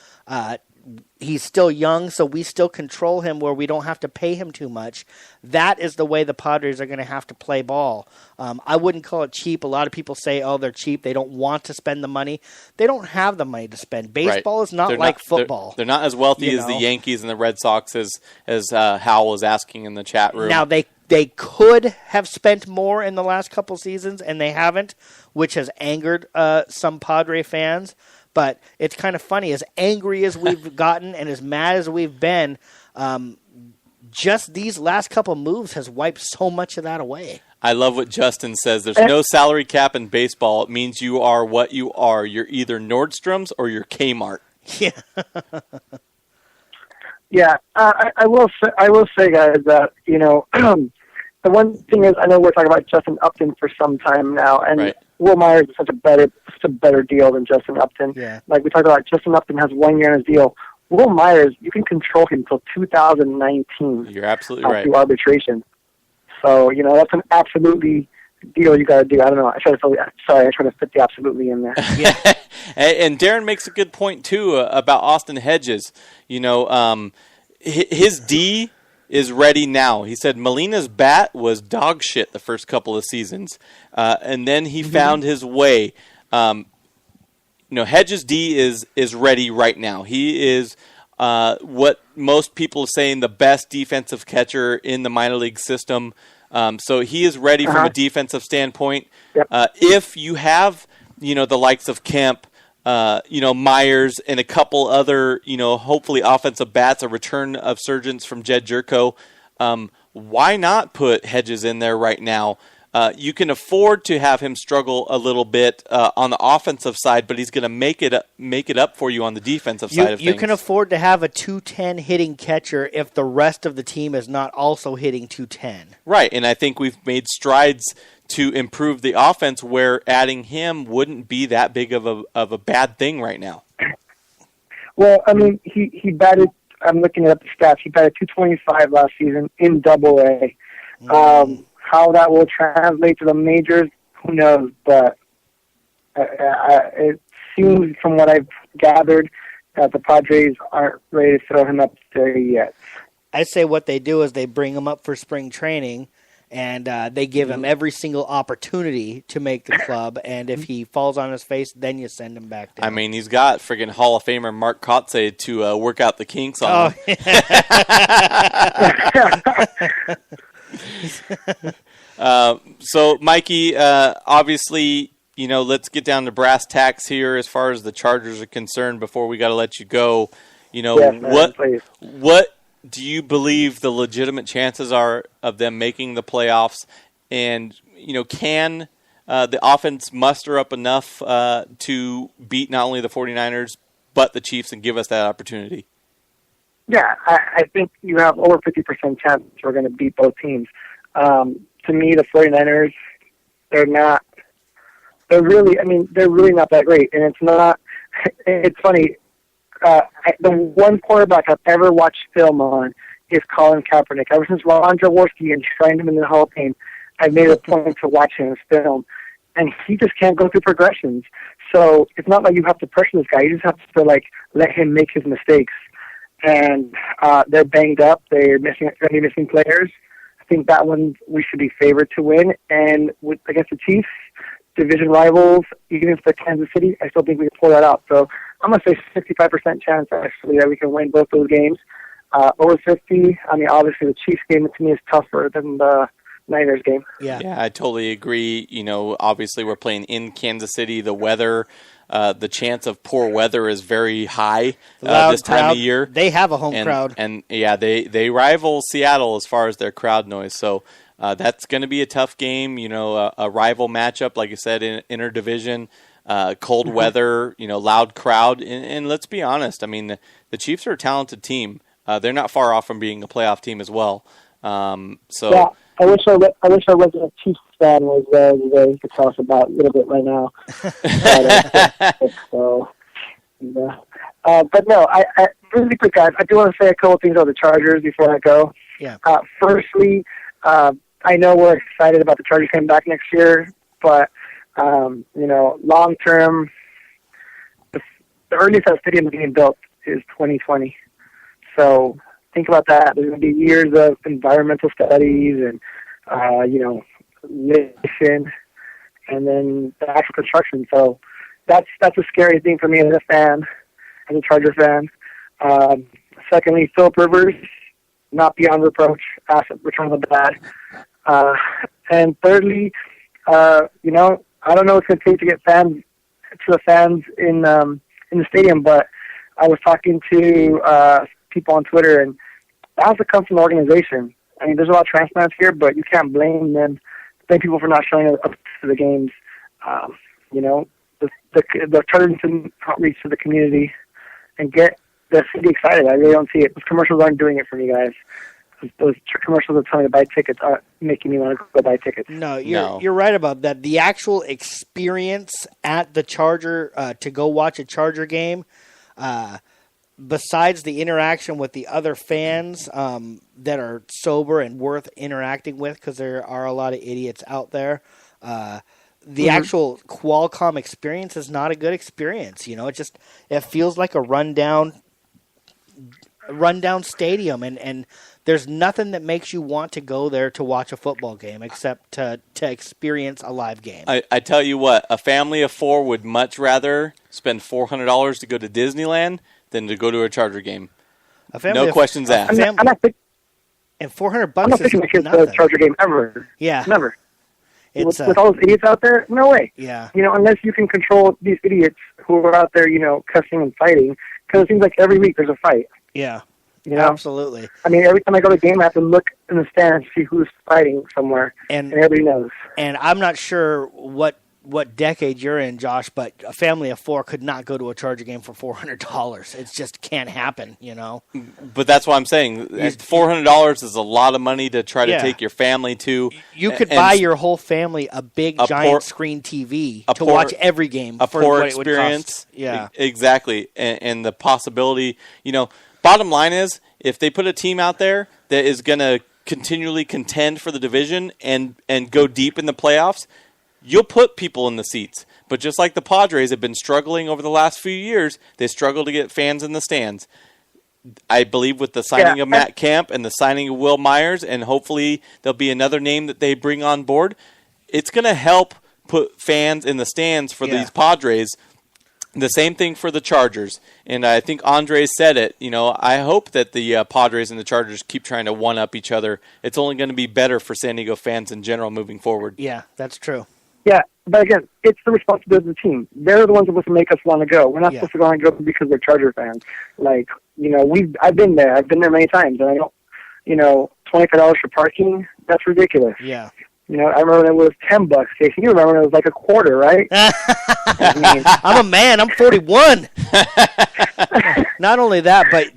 he's still young, so we still control him where we don't have to pay him too much. That is the way the Padres are going to have to play ball. I wouldn't call it cheap. A lot of people say, oh, they're cheap. They don't want to spend the money. They don't have the money to spend. Baseball is not like football. They're not as wealthy as the Yankees and the Red Sox as Hal was asking in the chat room. Now, they could have spent more in the last couple seasons, and they haven't, which has angered some Padre fans. But it's kind of funny. As angry as we've gotten and as mad as we've been, just these last couple moves has wiped so much of that away. I love what Justin says. There's no salary cap in baseball. It means you are what you are. You're either Nordstrom's or you're Kmart. Yeah. Yeah, I will say, guys, that, the one thing is, I know we're talking about Justin Upton for some time now, and Will Myers is such a better deal than Justin Upton. Yeah. Like we talked about, Justin Upton has 1 year in his deal. Will Myers, you can control him until 2019. You're absolutely right. Through arbitration. So, that's an absolutely deal you got to do. I don't know. I try to fit the absolutely in there. Yeah. And Darren makes a good point, too, about Austin Hedges. His D is ready now. He said Molina's bat was dog shit the first couple of seasons, and then he found his way. Hedges' D is ready right now. He is what most people are saying the best defensive catcher in the minor league system. So he is ready from a defensive standpoint. Yep. If you have the likes of Kemp, Myers, and a couple other, hopefully offensive bats, a return of surgeons from Jed Jerko, why not put Hedges in there right now? You can afford to have him struggle a little bit on the offensive side, but he's going to make it up for you on the defensive side of things. You can afford to have a 210 hitting catcher if the rest of the team is not also hitting 210. Right, and I think we've made strides to improve the offense where adding him wouldn't be that big of a bad thing right now. Well, I mean, he batted, I'm looking at the stats, he batted 225 last season in Double-A. How that will translate to the majors, who knows? But it seems, from what I've gathered, that the Padres aren't ready to throw him up there yet. I'd say what they do is they bring him up for spring training, and they give him every single opportunity to make the club. And if he falls on his face, then you send him back down. I mean, he's got friggin' Hall of Famer Mark Kotze to work out the kinks on him. So, Mikey, obviously, let's get down to brass tacks here as far as the Chargers are concerned before we got to let you go. What do you believe the legitimate chances are of them making the playoffs? And, can the offense muster up enough to beat not only the 49ers but the Chiefs and give us that opportunity? Yeah, I think you have over 50% chance we're going to beat both teams. To me, the 49ers, they're really not that great. And it's funny, the one quarterback I've ever watched film on is Colin Kaepernick. Ever since Ron Jaworski enshrined him in the Hall of Fame, I've made a point to watch his film. And he just can't go through progressions. So it's not like you have to pressure this guy. You just have to, let him make his mistakes. And they're banged up. They're missing players. I think that one we should be favored to win. And against the Chiefs, division rivals, even if they're Kansas City, I still think we can pull that out. So I'm going to say 65% chance, actually, that we can win both those games. Over 50, I mean, obviously the Chiefs game to me is tougher than the Niners game. Yeah, I totally agree. Obviously we're playing in Kansas City. The weather, the chance of poor weather is very high this time of year. They have a home crowd. And they rival Seattle as far as their crowd noise. So that's going to be a tough game. A rival matchup, like I said, in interdivision, cold weather, loud crowd. And let's be honest. I mean, the Chiefs are a talented team. They're not far off from being a playoff team as well. Yeah. I wish I wasn't a Chiefs fan was there today. You could tell us about a little bit right now. But no, I really quick, guys. I do want to say a couple things about the Chargers before I go. Yeah. Firstly, I know we're excited about the Chargers coming back next year, but long term, the earliest that stadium is being built is 2020. So think about that. There's going to be years of environmental studies and, mission, and then the actual construction. So that's a scary thing for me as a fan, as a Charger fan. Secondly, Philip Rivers, not beyond reproach, return of the bad. And thirdly, I don't know what's going to take to get the fans in the stadium, but I was talking to people on Twitter, and that has to come from the organization. I mean, there's a lot of transplants here, but you can't blame people for not showing up to the games. The Chargers can outreach to the community and get the city excited. I really don't see it. Those commercials aren't doing it for me, guys. Those commercials that tell me to buy tickets aren't making me want to go buy tickets. No, you're right about that. The actual experience at the Charger to go watch a Charger game, besides the interaction with the other fans that are sober and worth interacting with, because there are a lot of idiots out there, the actual Qualcomm experience is not a good experience. It feels like a rundown stadium, and there's nothing that makes you want to go there to watch a football game except to experience a live game. I tell you what, a family of 4 would much rather spend $400 to go to Disneyland than to go to a Charger game. No questions asked. I'm not and $400 I'm not taking my kids to a Charger game ever. Yeah. Never. With all those idiots out there, no way. Yeah. Unless you can control these idiots who are out there, cussing and fighting, because it seems like every week there's a fight. Yeah. Yeah, absolutely. I mean, every time I go to a game, I have to look in the stands to see who's fighting somewhere, and everybody knows. And I'm not sure what decade you're in, Josh, but a family of 4 could not go to a Charger game for $400. It just can't happen, But that's what I'm saying. $400 is a lot of money to try to take your family to. You could buy your whole family a big giant screen TV to watch every game. A for poor what experience. It would cost. Yeah, exactly. And the possibility, bottom line is, if they put a team out there that is going to continually contend for the division and go deep in the playoffs, you'll put people in the seats. But just like the Padres have been struggling over the last few years, they struggle to get fans in the stands. I believe with the signing of Matt Kemp and the signing of Will Myers, and hopefully there'll be another name that they bring on board, it's going to help put fans in the stands for these Padres. The same thing for the Chargers. And I think Andre said it. I hope that the Padres and the Chargers keep trying to one-up each other. It's only going to be better for San Diego fans in general moving forward. Yeah, that's true. Yeah, but again, it's the responsibility of the team. They're the ones supposed to make us want to go. We're not supposed to go and go because we're Charger fans. Like, I've been there. I've been there many times, and I don't, $25 for parking, that's ridiculous. Yeah. I remember when it was $10, Jason. You remember when it was like a quarter, right? I'm a man. I'm 41. Not only that, but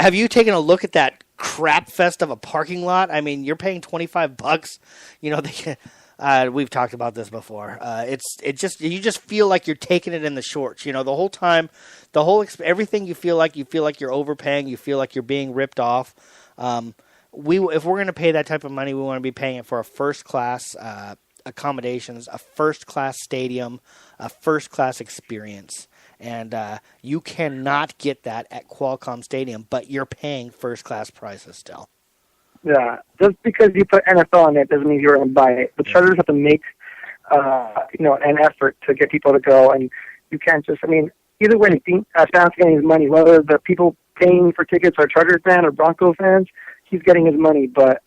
have you taken a look at that crap fest of a parking lot? I mean, you're paying $25. We've talked about this before. You just feel like you're taking it in the shorts. The whole time, everything you feel like you're overpaying. You feel like you're being ripped off. If we're going to pay that type of money, we want to be paying it for a first-class accommodations, a first-class stadium, a first-class experience. And you cannot get that at Qualcomm Stadium, but you're paying first-class prices still. Yeah, just because you put NFL on it doesn't mean you're going to buy it. The Chargers have to make, an effort to get people to go, and you can't just. I mean, either way, fans getting his money. Whether the people paying for tickets are Chargers fans or Broncos fans, he's getting his money. But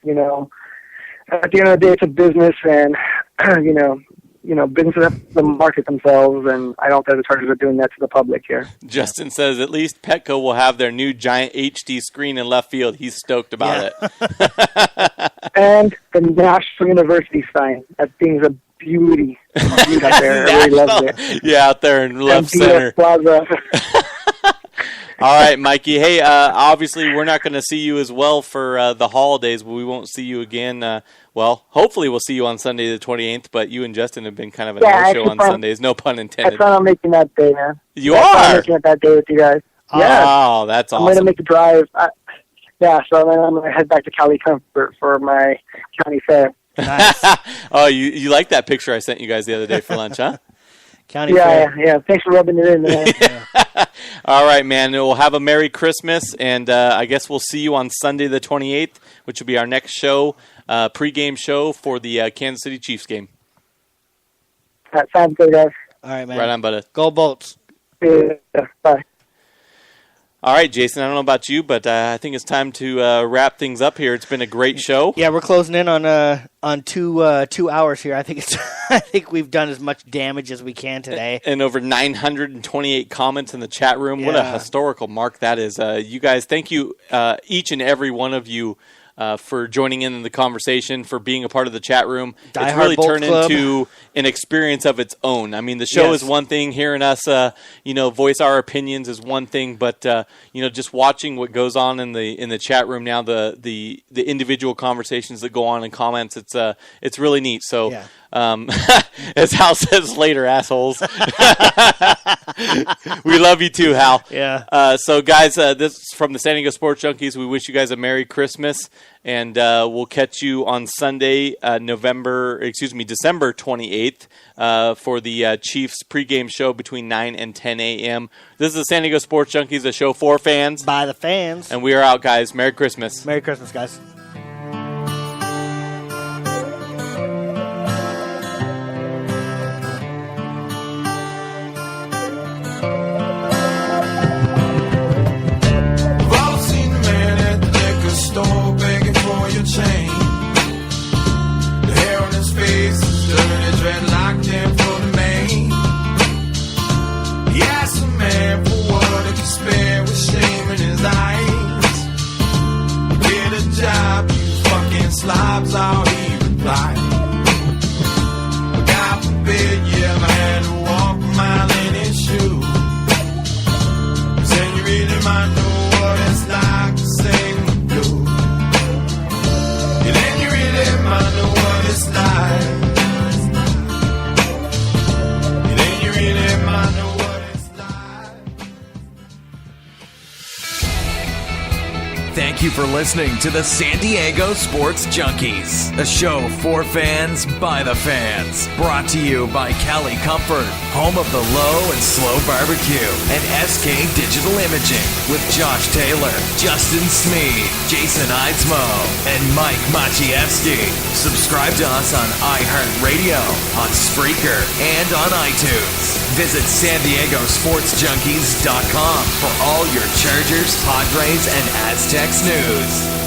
at the end of the day, it's a business, and businesses have to market themselves, and I don't think the Chargers are doing that to the public here. Justin says at least Petco will have their new giant HD screen in left field. He's stoked about it. And the National University sign. That thing's a beauty. Out there. I really love it. Yeah, out there in left center. Plaza. All right, Mikey. Hey, obviously we're not going to see you as well for the holidays, but we won't see you again. Hopefully we'll see you on Sunday the 28th, but you and Justin have been kind of a no-show on Sundays. No pun intended. I plan on making that day, man. You are? are? I'm making it that day with you guys. Oh, that's awesome. I'm going to make the drive. So I'm going to head back to Cali Comfort for my county fair. Nice. Oh, you like that picture I sent you guys the other day for lunch, huh? County fair. Yeah. Thanks for rubbing it in, man. All right, man. We'll have a Merry Christmas, and I guess we'll see you on Sunday the 28th, which will be our next show, pregame show for the Kansas City Chiefs game. That sounds good, guys. All right, man. Right on, buddy. Go Bolts. Yeah, bye. All right, Jason, I don't know about you, but I think it's time to wrap things up here. It's been a great show. Yeah, we're closing in on 2 hours here. I think we've done as much damage as we can today. And over 928 comments in the chat room. What a historical mark that is. You guys, thank you, each and every one of you, for joining in the conversation, for being a part of the chat room. It's really turned into an experience of its own. I mean, the show is one thing. Hearing us, voice our opinions is one thing. But just watching what goes on in the chat room now, the individual conversations that go on in comments, it's really neat. So. Yeah. As Hal says later, assholes. We love you too, Hal. Yeah. So, guys, this is from the San Diego Sports Junkies. We wish you guys a Merry Christmas, and we'll catch you on Sunday, December 28th, for the Chiefs pregame show between 9 and 10 a.m. This is the San Diego Sports Junkies, a show for fans. By the fans. And we are out, guys. Merry Christmas. Merry Christmas, guys. Chain. The hair on his face is dirty, dreadlocked in for the mane. He asked a man for what he could spare with shame in his eyes. Get a job, you fucking slobs, all he replied. But God forbid you ever had to walk a mile in his shoes. Then you really might know what it's like to sing the blues. And then you really might know what it's like. And then you really might know what it's like. Thank you for listening to the San Diego Sports Junkies, a show for fans by the fans. Brought to you by Cali Comfort, home of the low and slow barbecue, and SK Digital Imaging with Josh Taylor, Justin Smead, Jason Eidsmo, and Mike Maciejewski. Subscribe to us on iHeartRadio, on Spreaker, and on iTunes. Visit SanDiegoSportsJunkies.com for all your Chargers, Padres, and Aztecs news.